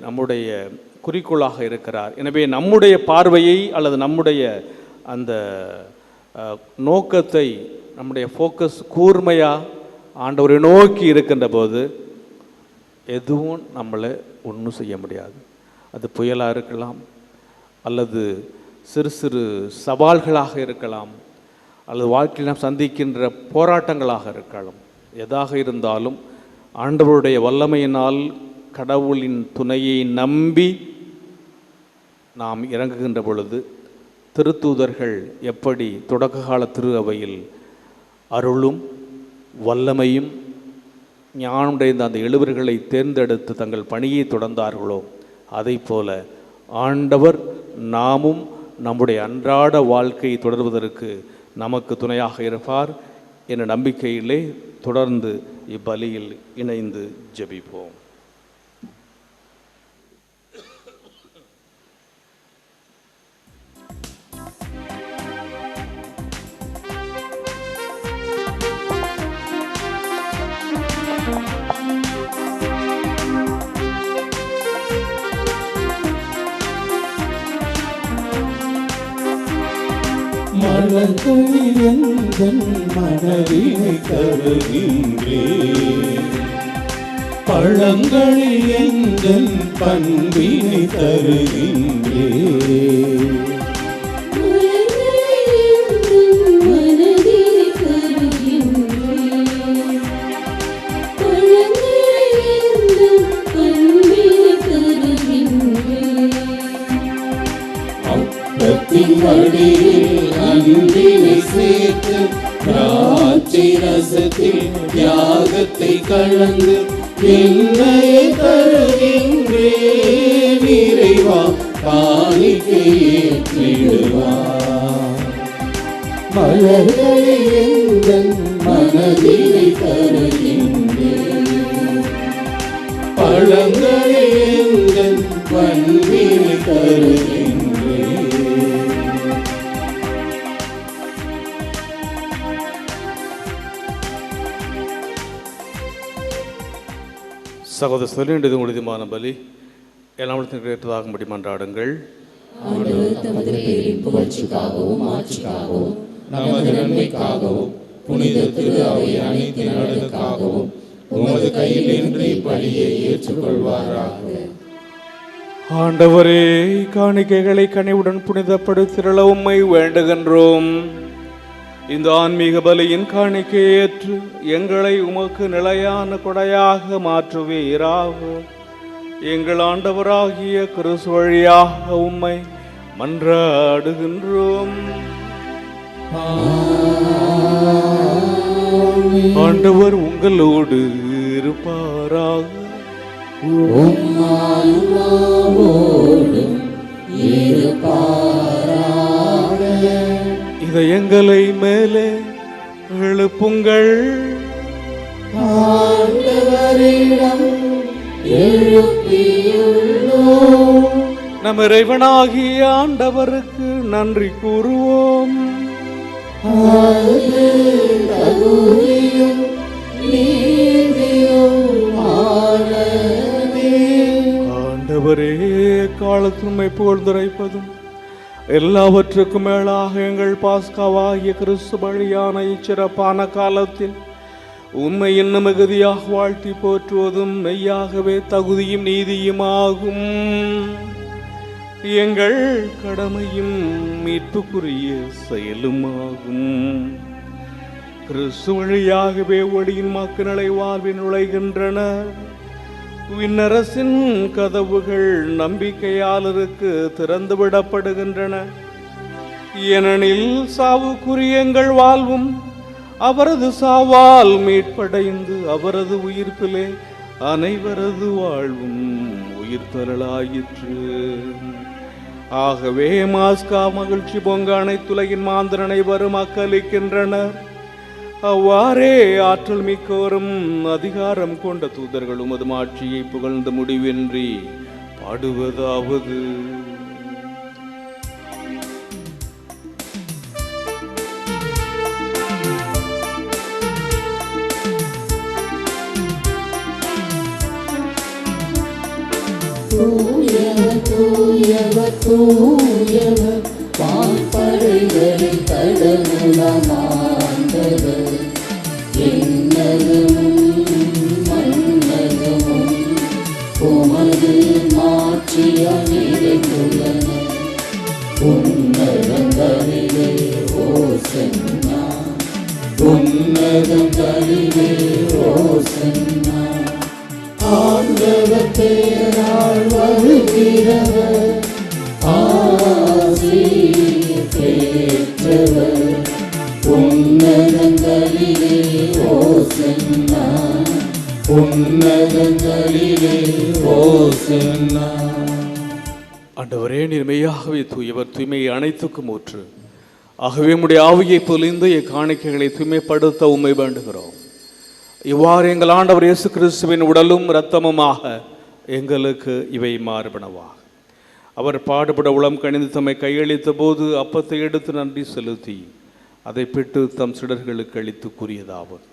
நம்முடைய குறிக்கோளாக இருக்கிறார். எனவே நம்முடைய பார்வையை அல்லது நம்முடைய அந்த நோக்கத்தை, நம்முடைய ஃபோக்கஸ் கூர்மையாக ஆண்டவரை நோக்கி இருக்கின்ற போது எதுவும் நம்மளை ஒன்றும் செய்ய முடியாது. அது புயலாக இருக்கலாம், அல்லது சிறு சிறு சவால்களாக இருக்கலாம், அல்லது வாழ்க்கையில் நாம் சந்திக்கின்ற போராட்டங்களாக இருக்கலாம். எதாக இருந்தாலும் ஆண்டவருடைய வல்லமையினால் கடவுளின் துணையை நம்பி நாம் இறங்குகின்ற பொழுது, திருத்தூதர்கள் எப்படி தொடக்க கால திரு அவையில் அருளும் வல்லமையும் ஞானமுடைய அந்த எழுவர்களை தேர்ந்தெடுத்து தங்கள் பணியை தொடர்ந்தார்களோ, அதை போல ஆண்டவர் நாமும் நம்முடைய அன்றாட வாழ்க்கையை தொடர்வதற்கு நமக்கு துணையாக இருப்பார் என்ற நம்பிக்கையிலே தொடர்ந்து இப்பலியில் இணைந்து ஜெபிப்போம். மலர்களில் எந்தன் மனதினை தருகின்றேன், பழங்களில் எந்தன் பண்பினை தருகின்றேன். அப்பத்தின் வழியில் பலிபீடத்தில் தியாகத்தை கலந்து என்னையே தருகின்றேன் இறைவா காணிக்கை ஏற்றிடுவார். மலர்களை எந்தன் மனதினை தருகின்றேன், பழங்களை எந்தன் பண்பினை தருகின்றேன். சகோதர சொல்லின்றது உறுதிமான பலி எல்லாம் கேட்டதாகும்படி மன்றாடுங்கள். ஆண்டவர் தமது பேரின் புகழ்ச்சிக்காகவும் ஆட்சிக்காகவும் நமது நன்மைக்காகவும் புனித திரு அவை அனைத்து நலனுக்காகவும் உமது கையில் இன்றி பலியை ஏற்றுக்கொள்வாராக. ஆண்டவரே, காணிக்கைகளை கனிவுடன் புனிதப்படுத்திட உம்மை வேண்டுகின்றோம். இந்த ஆன்மீக பலியின் காணிக்கையை ஏற்று எங்களை உமக்கு நிலையான கொடையாக மாற்றுவீராக. எங்கள் ஆண்டவராகிய கிறிஸ்து வழியாக உம்மை மன்றாடுகின்றோம். ஆண்டவர் உங்களோடு இருப்பாராக. இதயங்களை மேலே எழுப்புங்கள். நம் இறைவனாகிய ஆண்டவருக்கு நன்றி கூறுவோம். ஆண்டவரே, காலத்துண்மை புகழ்ந்துரைப்பதும் எல்லாவற்றுக்கும் மேலாக எங்கள் பாஸ்காவாகிய கிறிஸ்து பலியான இச்சிறப்பான காலத்தில் உண்மை இன்னும் மிகுதியாக வாழ்த்தி போற்றுவதும் மெய்யாகவே தகுதியும் நீதியுமாகும். எங்கள் கடமையும் மீட்புக்குரிய செயலுமாகும். கிறிஸ்து வழியாகவே ஒளியின் மக்களை வாழ்வில் நுழைகின்றன. விண்ணரசின் கதவுகள் நம்பிக்கையாளருக்கு திறந்து விடப்படுகின்றன. ஏனெனில் சாவுக்குரிய எங்கள் வாழ்வும் அவரது சாவால் மீட்படைந்து அவரது உயிர்ப்பிலே அனைவரது வாழ்வும் உயிர்த்தலாயிற்று. ஆகவே மாஸ்கா மகிழ்ச்சி பொங்க அனைத்துலகின் மாந்தரனை வரும் அக்களிக்கின்றனர். அவ்வாறே ஆற்றல் மிக்கோரும் அதிகாரம் கொண்ட தூதர்களும் அது ஆட்சியை புகழ்ந்த முடிவின்றி பாடுவதாவது: தூயவர் தூயவர் தூயவர் வான்படைகளின் கடவுளமாண்டவர். என்னதும் மன்னதும் உமது மாட்சியால் நிறைந்துள்ளன. உன்னதங்களிலே ஓசன்னா, உன்னதங்களிலே ஓசன்னா. ஆண்டவர் பேரால் வருகிறவர் ஆசி பெற்றவர். உன்னதங்களிலே ஓசன்னா, உன்னதங்களிலே ஓசன்னா. ஆண்டவரே, நீர் மெய்யாகவே தூயவர், தூய்மையை அனைத்துக்கும் ஊற்று. ஆகவே உம்முடைய ஆவியை பொலிந்து காணிக்கைகளை தூய்மைப்படுத்த உம்மை வேண்டுகிறோம். இவ்வாறு எங்கள் ஆண்டவர் இயேசு கிறிஸ்துவின் உடலும் இரத்தமுமாக எங்களுக்கு இவை மாறுபனவாக. அவர் பாடுபட உளம் கணிந்து தம்மை கையளித்த போது அப்பத்தை எடுத்து நன்றி செலுத்தி அதை பிட்டு தம் சிடர்களுக்கு அளித்து கூறியதாவது: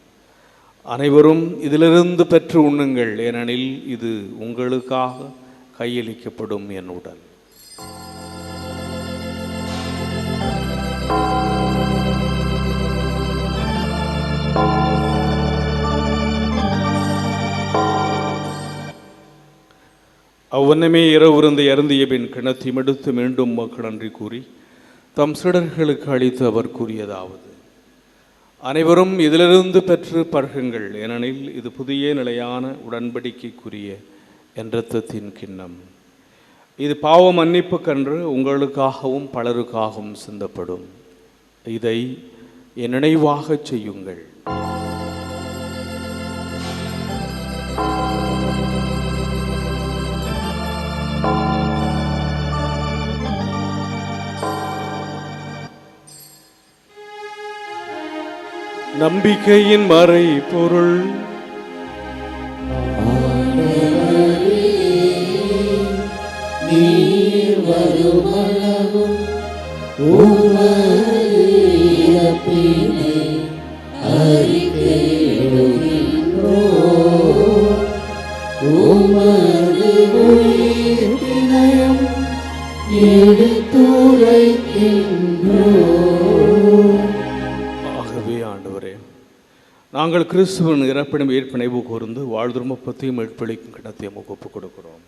அனைவரும் இதிலிருந்து பெற்று உண்ணுங்கள், ஏனெனில் இது உங்களுக்காக கையளிக்கப்படும் என் உடல். அவ்வண்ணமே இரவு விருந்தை அருந்திய பின் கிணத்தையும் எடுத்து மீண்டும் மக்கள் நன்றி கூறி தம் சீடர்களுக்கு அளித்து அவர் கூறியதாவது: அனைவரும் இதிலிருந்து பெற்று பருகுங்கள், ஏனெனில் இது புதிய நிலையான உடன்படிக்கைக்குரிய என் இரத்தத்தின் கிண்ணம். இது பாவ மன்னிப்புக்கன்று உங்களுக்காகவும் பலருக்காகவும் சிந்தப்படும். இதை என் நினைவாக செய்யுங்கள். நம்பிக்கையின் மறை பொருள். நீர் வருமளவும் உமது இறப்பினை அறிக்கையிடுகின்றோம். உமது உயிர்ப்பினையும் எடுத்துரைக்கின்றோம். ஆகவே ஆண்டவரே, நாங்கள் கிறிஸ்துவின் இறப்பினும் ஏற்பினைவு கூர்ந்து வாழ்துருமப்பத்தையும் மீட்பளிக்கும் கிணத்தையும் ஒப்புக் கொடுக்கிறோம்.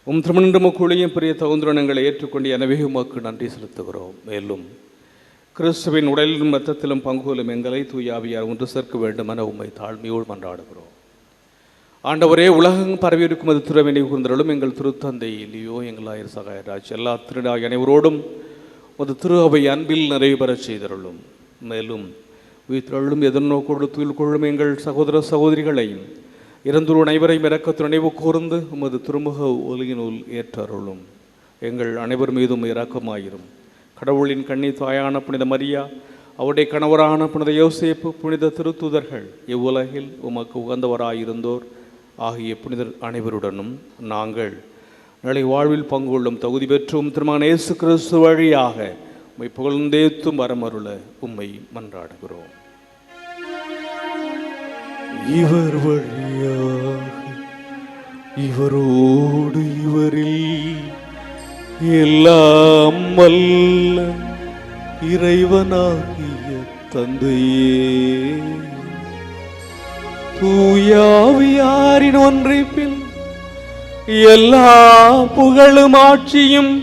திருமணம் கூலியும் பெரிய தகுந்திரங்களை ஏற்றுக்கொண்டு எனவே உமக்கு நன்றி செலுத்துகிறோம். மேலும் கிறிஸ்துவின் உடலிலும் இரத்தத்திலும் பங்குகளும் எங்களை தூயாவியார் ஒன்று சேர்க்க வேண்டும் என உம்மை தாழ்மையோடு மன்றாடுகிறோம். ஆண்டவரே, உலகம் பரவியிருக்கும் அது திருவினை கூர்ந்தருளும். எங்கள் திருத்தந்தை லியோ, எங்களாயர் சகாயராஜ், எல்லா திருநாய் அனைவரோடும் ஒரு திரு அவை அன்பில் நிறைவு பெறச் செய்தருளும். மேலும் உயிர்த்தெழும் எதிர்நோக்கோடு துயில் கொள்ளும் எங்கள் சகோதர சகோதரிகளையும் இறந்தோர் அனைவரையும் இரக்கத்து நினைவு கூர்ந்து உமது திருமுக ஒலியினுள் ஏற்றருளும். எங்கள் அனைவர் மீதும் இரக்கமாயிரும். கடவுளின் கண்ணி தாயான புனித மரியா, அவருடைய கணவரான புனித யோசேப்பு, புனித திருத்தூதர்கள், இவ்வுலகில் உமக்கு உகந்தவராயிருந்தோர் ஆகிய புனிதர் அனைவருடனும் நாங்கள் நாளை வாழ்வில் பங்கு கொள்ளும் தகுதி பெற்றும் திருமகன் இயேசு கிறிஸ்து வழியாக உம்மை புகழ்ந்தேத்தும் வரமருள உம்மை மன்றாடுகிறோம். இவர் வழியாக, இவரோடு, இவரில் எல்லாம் வல்ல இறைவனாகிய தந்தையே, தூயாவியாரின் ஒன்றிப்பில் எல்லா புகழும் ஆட்சியும்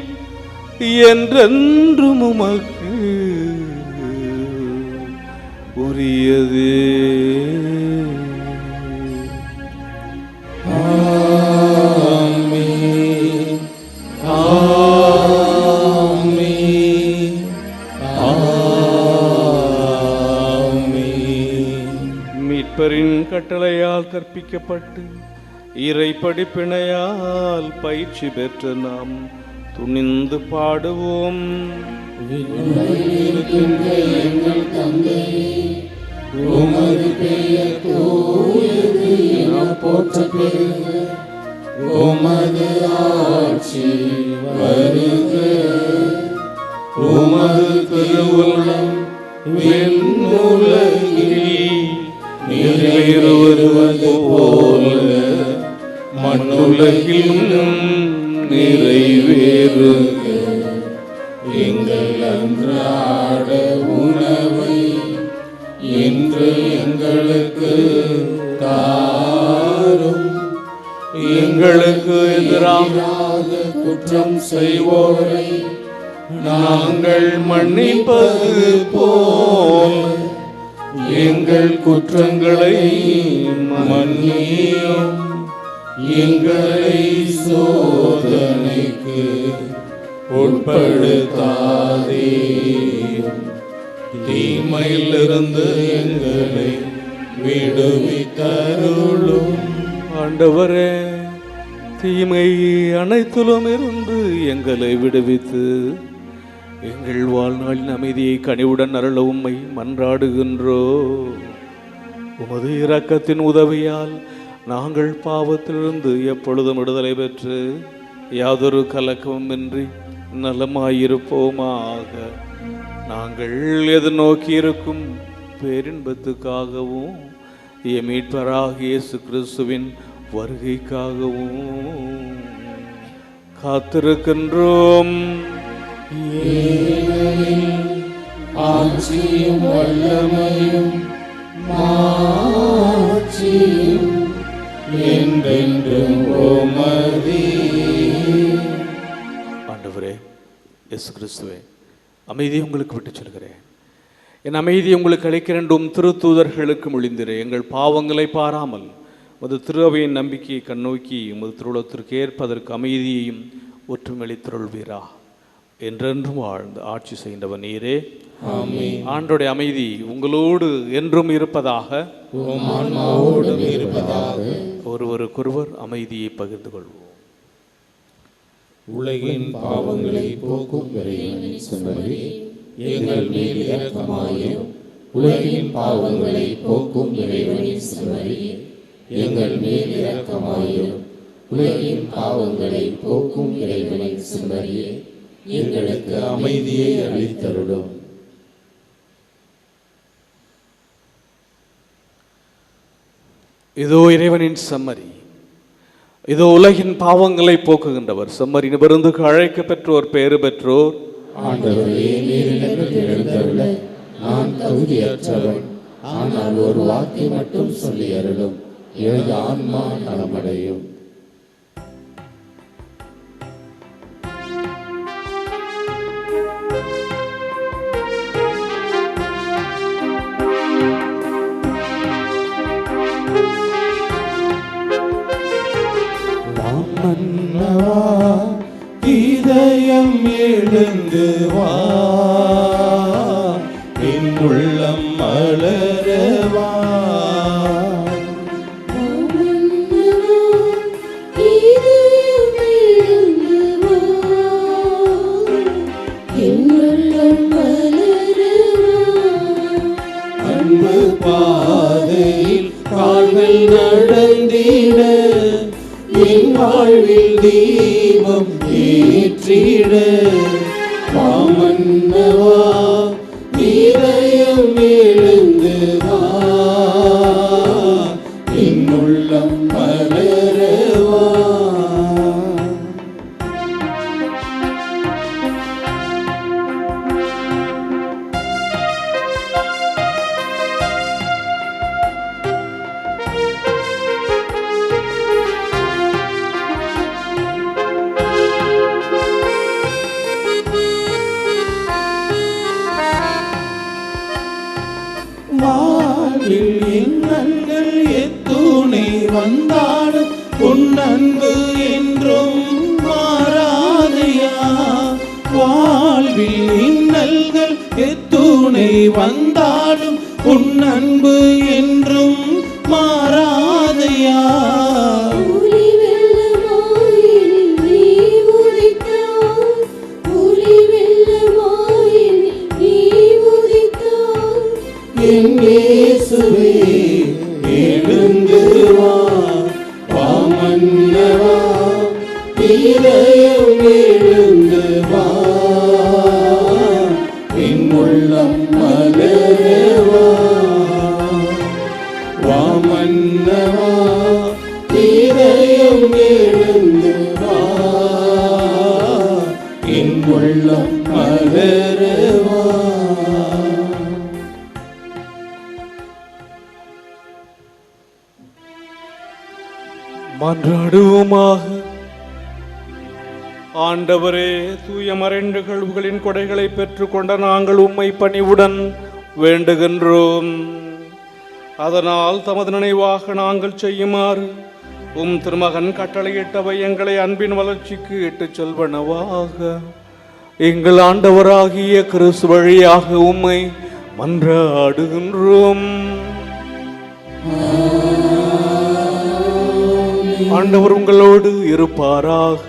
என்றென்றும் உமக்கு உரியதே. ஆமென். ஆமென். ஆமென். மீட்பரின் கட்டளையால் கற்பிக்கப்பட்டு இறை படிப்பினையால் பயிற்சி பெற்ற நாம் துணிந்து பாடுவோம். எங்கள் தந்தையே, உமது பெயர் தூயது என போற்றப் பெறுக. உமது ஆட்சி வருக. உமது திருவுள்ளம் விண்ணுலகில் நிறைவேறுவது போல மண்ணுலகிலும் நிறைவேறுக. எங்கள் அன்றாட உணவை இன்று எங்களுக்கு தாரும். எங்களுக்கு எதிராக குற்றம் செய்வோரை நாங்கள் மன்னிப்பது போல் எங்கள் குற்றங்களை மன்னியும். எங்களை சோதனைக்கு உட்படுத்தாதேயும். தீமையிலிருந்து எங்களை விடுவித்தருளும். ஆண்டவரே, தீமை அனைத்திலும் இருந்து எங்களை விடுவித்து எங்கள் வாழ்நாளின் அமைதியை கனிவுடன் அருள உம்மை மன்றாடுகின்றோ. உமது இரக்கத்தின் உதவியால் நாங்கள் பாவத்திலிருந்து எப்பொழுதும் விடுதலை பெற்று யாதொரு கலக்கமுமின்றி நலமாயிருப்போமாக. நாங்கள் எதிர்நோக்கி இருக்கும் பேரின்பத்துக்காகவும் எம் மீட்பராகிய இயேசு கிறிஸ்துவின் வருகைக்காகவும் காத்திருக்கின்றோம். ஆட்சியும் வல்லமையும் மாட்சியும் என்றென்றும் உமதே. ஆண்டவரே இயேசு கிறிஸ்துவே, அமைதியை உங்களுக்கு விட்டு சொல்கிறேன். என் அமைதியை உங்களுக்கு அளிக்கிறேன். திருத்தூதர்களுக்கு மொழிந்திரே, எங்கள் பாவங்களை பாராமல் உமது திருவையின் நம்பிக்கையை கண்ணோக்கி உமது திருவுளத்திற்கு ஏற்பதற்கு அமைதியையும் ஒற்றுமையளித்தருள்வீரா. என்றென்றும் வாழ்ந்து ஆட்சி செய்தவன் நீரே. ஆண்டோடைய அமைதி உங்களோடு என்றும் இருப்பதாக. ஒருவருக்கொருவர் அமைதியை பகிர்ந்து கொள்வோம். உலகின் பாவங்களை போக்கும் இறைவனின் செம்மறி, எங்கள் மேல் இரக்கமாயிரும். உலகின் பாவங்களை போக்கும் இறைவனின் செம்மறியே, எங்கள் மேல் இரக்கமாயிரும். உலகின் பாவங்களை போக்கும் இறைவனின் செம்மறியே, எங்களுக்கு அமைதியை அளித்தருளும். இதோ இறைவனின் செம்மறி, இதோ உலகின் பாவங்களை போக்குகின்றவர். செம்மறியின் விருந்துக்கு அழைக்க பெற்றோர், பேறு பெற்றோர். ஆண்டவரே, நீர் எனக்கு எழுந்தருள நான் தகுதியற்றவன். ஆனால் ஒரு வார்த்தை மட்டும் சொல்லி அருளும், எனது ஆன்மா நலமடையும். மன்னவா, இதயம் எழுந்து வா, என் உள்ளம் மலரவா. அன்பு பாதையில் கால்கள் நடந்திட, என் வாழ்வில் தீபம் ஏற்றிட. வாமன்னவா, இதயம் எழுந்து வா, என் உள்ளம் மலரவா. வாழ்வில் இன்னல்கள் எத்துணை வந்தாலும் உன் அன்பு என்றும் மாறாதையா. வாழ்வில் இன்னல்கள் எத்துணை வந்தாலும் உன் அன்பு என்றும் மாறாதையா. என் இயேசுவே, எழுந்து வா, வாமன்னவா, இதயம் எழுந்து வா, என் உள்ளம் மலரவா. வாமன்னவா, இதயம் எழுந்து வா, என் உள்ளம் மலரவா. மன்றாடுவோமாக. ஆண்டவரே, தூய மறைந்து கழுவுகளின் கொடைகளை பெற்றுக்கொண்ட நாங்கள் உம்மை பணிவுடன் வேண்டுகின்றோம். அதனால் தமது நினைவாக நாங்கள் செய்யுமாறு உம் திருமகன் கட்டளையிட்டவை எங்களை அன்பின் வளர்ச்சிக்கு இட்டுச் செல்வனவாக எங்கள் ஆண்டவராகிய கிறிஸ்து வழியாக உம்மை மன்றாடுகின்றோம். ஆண்டவர் உங்களோடு இருப்பாராக.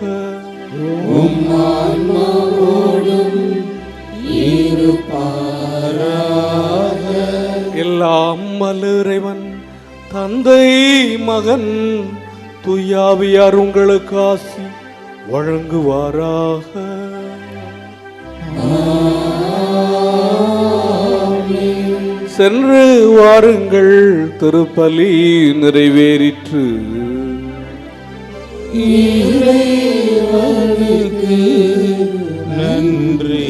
உம் ஆன்மாவோடும் இருப்பாராக. எல்லாம் வல்ல இறைவன் தந்தை, மகன், தூயாவியார் உங்களுக்கு ஆசி வழங்குவாராக. சென்று வாருங்கள், திருப்பலி நிறைவேறிற்று. இறைவனுக்கு நன்றி.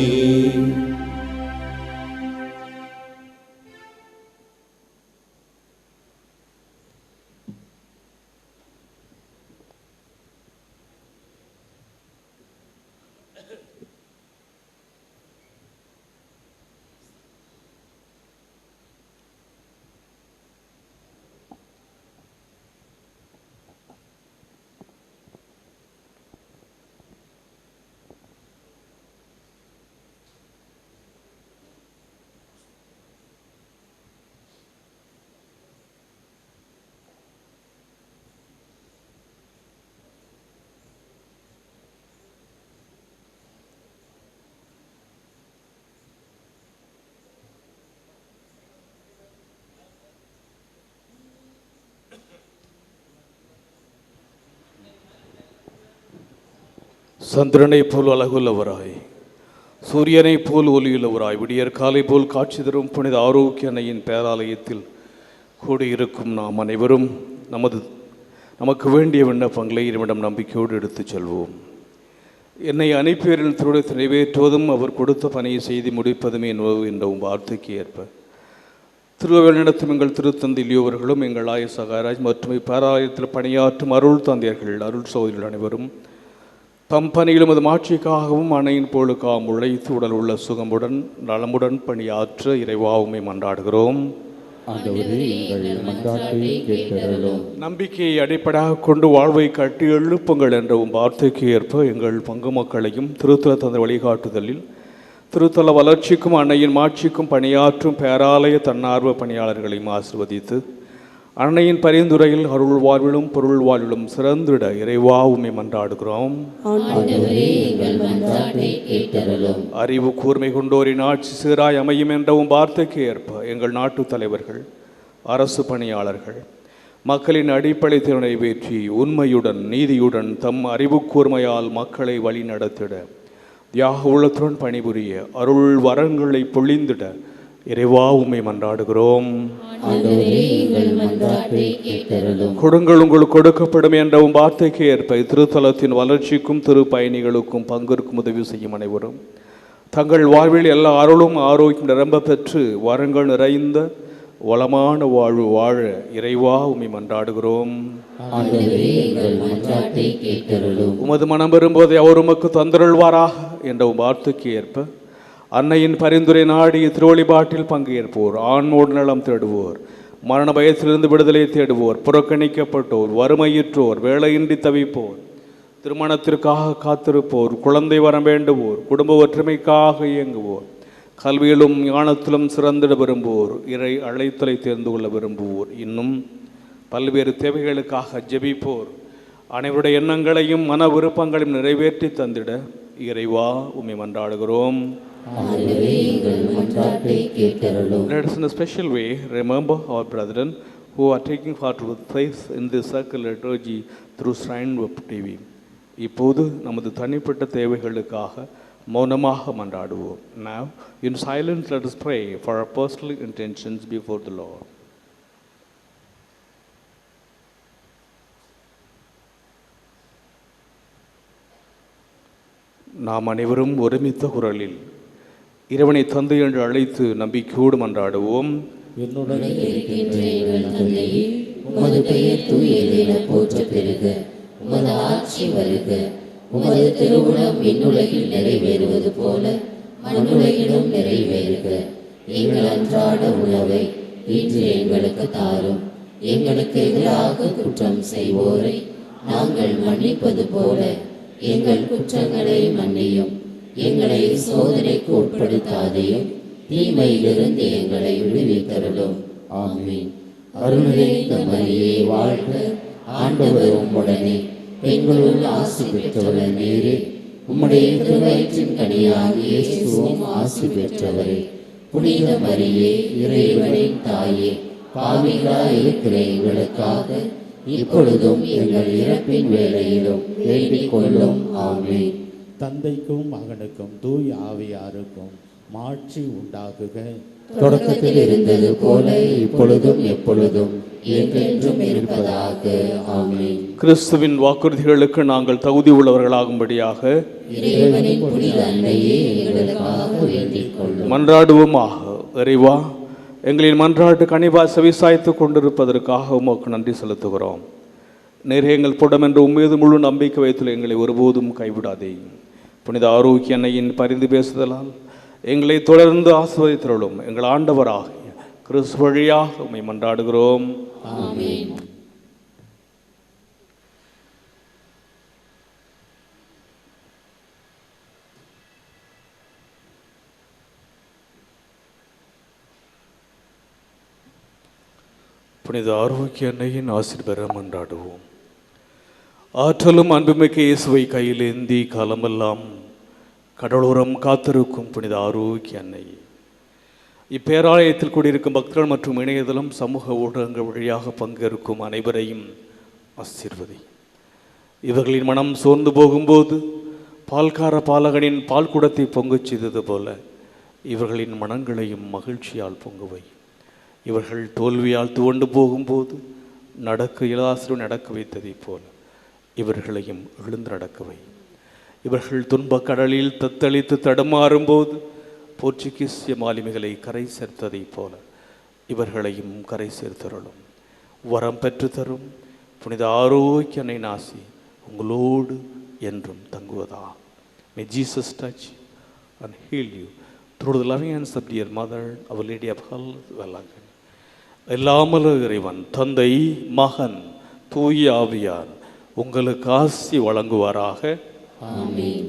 சந்திரனைப் போல் அழகுள்ளவராய், சூரியனைப் போல் ஒளியுள்ளவராய், விடியற் காலை போல் காட்சி தரும் புனித ஆரோக்கிய அன்னையின் பேராலயத்தில் கூடியிருக்கும் நாம் அனைவரும் நமக்கு வேண்டிய விண்ணப்பங்களை இறைவனிடம் நம்பிக்கையோடு எடுத்துச் செல்வோம். என்னை அனுப்பியவரின் திருவிழத்தை நிறைவேற்றுவதும் அவர் கொடுத்த பணியை செய்து முடிப்பதுமே நோவு என்ற வார்த்தைக்கு ஏற்ப திருவள்ளுவர் நடத்தும் எங்கள் திருத்தந்தை லியோவர்களும் எங்கள் ஆய சகாராஜ் மற்றும் இப்பேராலயத்தில் பணியாற்றும் அருள் தந்தையர்கள், அருள் சகோதரிகள் அனைவரும் தம் பணியிலும் அது மாட்சிக்காகவும் அன்னையின் போலுக்காகவும் உழைத்து உடல் உள்ள சுகமுடன் நலமுடன் பணியாற்ற இறைவாவுமை மன்றாடுகிறோம். நம்பிக்கையை அடிப்படையாக கொண்டு வாழ்வை கட்டி எழுப்புங்கள் என்ற வார்த்தைக்கு ஏற்ப எங்கள் பங்கு மக்களையும் திருத்தல தந்தை வழிகாட்டுதலில் திருத்தல வளர்ச்சிக்கும் அன்னையின் மாட்சிக்கும் பணியாற்றும் பேராலய தன்னார்வ பணியாளர்களையும் ஆசிர்வதித்து அன்னையின் பரிந்துரையில் அருள் வாழ்விலும் பொருள் வாழ்விலும் சிறந்திட இறைவாவுமை மன்றாடுகிறோம். அறிவு கூர்மை கொண்டோரின் ஆட்சி சீராய் அமையும் என்றவும் வார்த்தைக்கு ஏற்ப எங்கள் நாட்டு தலைவர்கள், அரசு பணியாளர்கள் மக்களின் அடிப்படை திறனை நிறைவேற்றி உண்மையுடன் நீதியுடன் தம் அறிவு கூர்மையால் மக்களை வழி நடத்திட தியாக உள்ளத்துடன் பணிபுரிய அருள் வரங்களை பொழிந்திட இறைவாவுமை மன்றாடுகிறோம். கொடுங்கள் உங்களுக்கு கொடுக்கப்படும் என்றவும் வார்த்தைக்கு ஏற்ப திருத்தலத்தின் வளர்ச்சிக்கும் திரு பயணிகளுக்கும் பங்கிற்கும் உதவி செய்யும் அனைவரும் தங்கள் வாழ்வில் எல்லா அருளும் ஆரோக்கியம் நிரம்ப பெற்று வரங்கள் நிறைந்த வளமான வாழ்வு வாழ இறைவாவுமை மன்றாடுகிறோம். உமது மனம் வரும்போதை அவர் உமக்கு தந்தருள்வாராக என்ற வார்த்தைக்கு ஏற்ப அன்னையின் பரிந்துரை நாடி திருவழிபாட்டில் பங்கேற்போர், ஆண்மோடு நலம் தேடுவோர், மரண பயத்திலிருந்து விடுதலை தேடுவோர், புறக்கணிக்கப்பட்டோர், வறுமையுற்றோர், வேலையின்றி தவிப்போர், திருமணத்திற்காக காத்திருப்போர், குழந்தை வரம் வேண்டுவோர், குடும்ப ஒற்றுமைக்காக இயங்குவோர், கல்வியிலும் ஞானத்திலும் சிறந்திட விரும்புவோர், இறை அழைத்தலை தேர்ந்து கொள்ள விரும்புவோர், இன்னும் பல்வேறு தேவைகளுக்காக ஜெபிப்போர் அனைவருடைய எண்ணங்களையும் மன விருப்பங்களையும் நிறைவேற்றி தந்திட இறைவா உம்மை மன்றாடுகிறோம். Let us in a special way remember our brethren who are taking part with faith in this circle liturgy through Shrine Web TV. இப்போது நமது தனிப்பட்ட தேவைகளுக்காக மௌனமாக மன்றாடுவோம். Now, in silence, let us pray for our personal intentions before the Lord. நாம் அனைவரும் ஒருமித்த குரலில் இறைவனை தந்தை என்று அழைத்து நம்பிக்கையோடு மன்றாடுவோம். என்னுடன் இருக்கின்ற எங்கள் தந்தையே, உமது பெயர் தூயது என போற்ற பெறுக. உமது ஆட்சி வருக. உமது திருவுளம் விண்ணுலகில் நிறைவேறுவது போல மண்ணுலகிலும் நிறைவேறுக. எங்கள் அன்றாட உணவை இன்று எங்களுக்கு தாரும். எங்களுக்கு எதிராக குற்றம் செய்வோரை நாங்கள் மன்னிப்பது போல எங்கள் குற்றங்களை மன்னியும். எங்களை சோதனைக்கு உட்படுத்தாதையும் தீமையிலிருந்து எங்களை விடுவித்தருளும். ஆமென். அருள் நிறைந்த மரியே வாழ்க. ஆண்டவர் உம்முடனே, பெண்களுள் ஆசி பெற்றவர் நீரே. உம்முடைய திருவயிற்றின் கனியாகிய இயேசுவும் ஆசி பெற்றவரே. புனித மரியே, இறைவனின் தாயே, பாவிகளாய் இருக்கிற எங்களுக்காக இப்பொழுதும் எங்கள் இறப்பின் வேளையிலும் வேண்டிக் கொள்ளும். ஆமென். தந்தைக்கும் மகனுக்கும் தூய ஆவியாருக்கும் மாட்சி உண்டாகுக. தொடக்கத்தில் இருந்தது போல இப்பொழுதும் எப்பொழுதும் என்றென்றும் இருப்பதாக. ஆமென். கிறிஸ்துவின் வாக்குறுதிகளுக்கு நாங்கள் தகுதி உள்ளவர்களாகும்படியாக இறைவனின் புனித அன்னையே எங்களுக்காக வேண்டிக் கொள்ளும். மன்றாடுவோமாக. இறைவா, எங்களின் மன்றாட்டு கனிவா செவிசாய்த்து கொண்டிருப்பதற்காக உமக்கு நன்றி செலுத்துகிறோம். நேரே எங்கள் புடம் என்று உம்மீது முழு நம்பிக்கை வைத்துள்ள எங்களை ஒருபோதும் கைவிடாதே. புனித ஆரோக்கிய அன்னையின் பரிந்து பேசுதலால் எங்களை தொடர்ந்து ஆசீர்வதித்தருளும். எங்கள் ஆண்டவராகிய கிறிஸ்து வழியாக உம்மை மன்றாடுகிறோம். ஆமென். புனித ஆரோக்கிய அன்னையின் ஆசீர்வாதம் மன்றாடுவோம். ஆற்றலும் அன்புமிக்க இயேசுவை கையில் ஏந்தி காலமெல்லாம் கடலோரம் காத்திருக்கும் புனித ஆரோக்கிய அன்னை, இப்பேராலயத்தில் கூடியிருக்கும் பக்தர்கள் மற்றும் இணையதளம் சமூக ஊடகங்கள் வழியாக பங்கேற்கும் அனைவரையும் ஆசீர்வதி. இவர்களின் மனம் சோர்ந்து போகும்போது பால்கார பாலகனின் பால் குடத்தை பொங்கச் செய்தது போல இவர்களின் மனங்களையும் மகிழ்ச்சியால் பொங்குவை. இவர்கள் தோல்வியால் துவண்டு போகும்போது நடக்க இயலாசிரியர் நடக்க வைத்ததைப் போல இவர்களையும் எழுந்து நடக்கவை. இவர்கள் துன்பக் கடலில் தத்தளித்து தடுமாறும்போது போர்ச்சுகீசிய மாலுமிகளை கரை சேர்த்ததைப் போல இவர்களையும் கரை சேர்த்தருளும். வரம் பெற்று தரும் புனித ஆரோக்கிய அன்னை நாசி உங்களோடு என்றும் தங்குவதா. May Jesus touch and heal you through the loving hands of dear Mother, Our Lady of Health, Velagan. எல்லாமல்ல இறைவன் தந்தை, மகன், தூய ஆவியார் உங்களுக்கு ஆசி வழங்குவாராக. ஆமென்.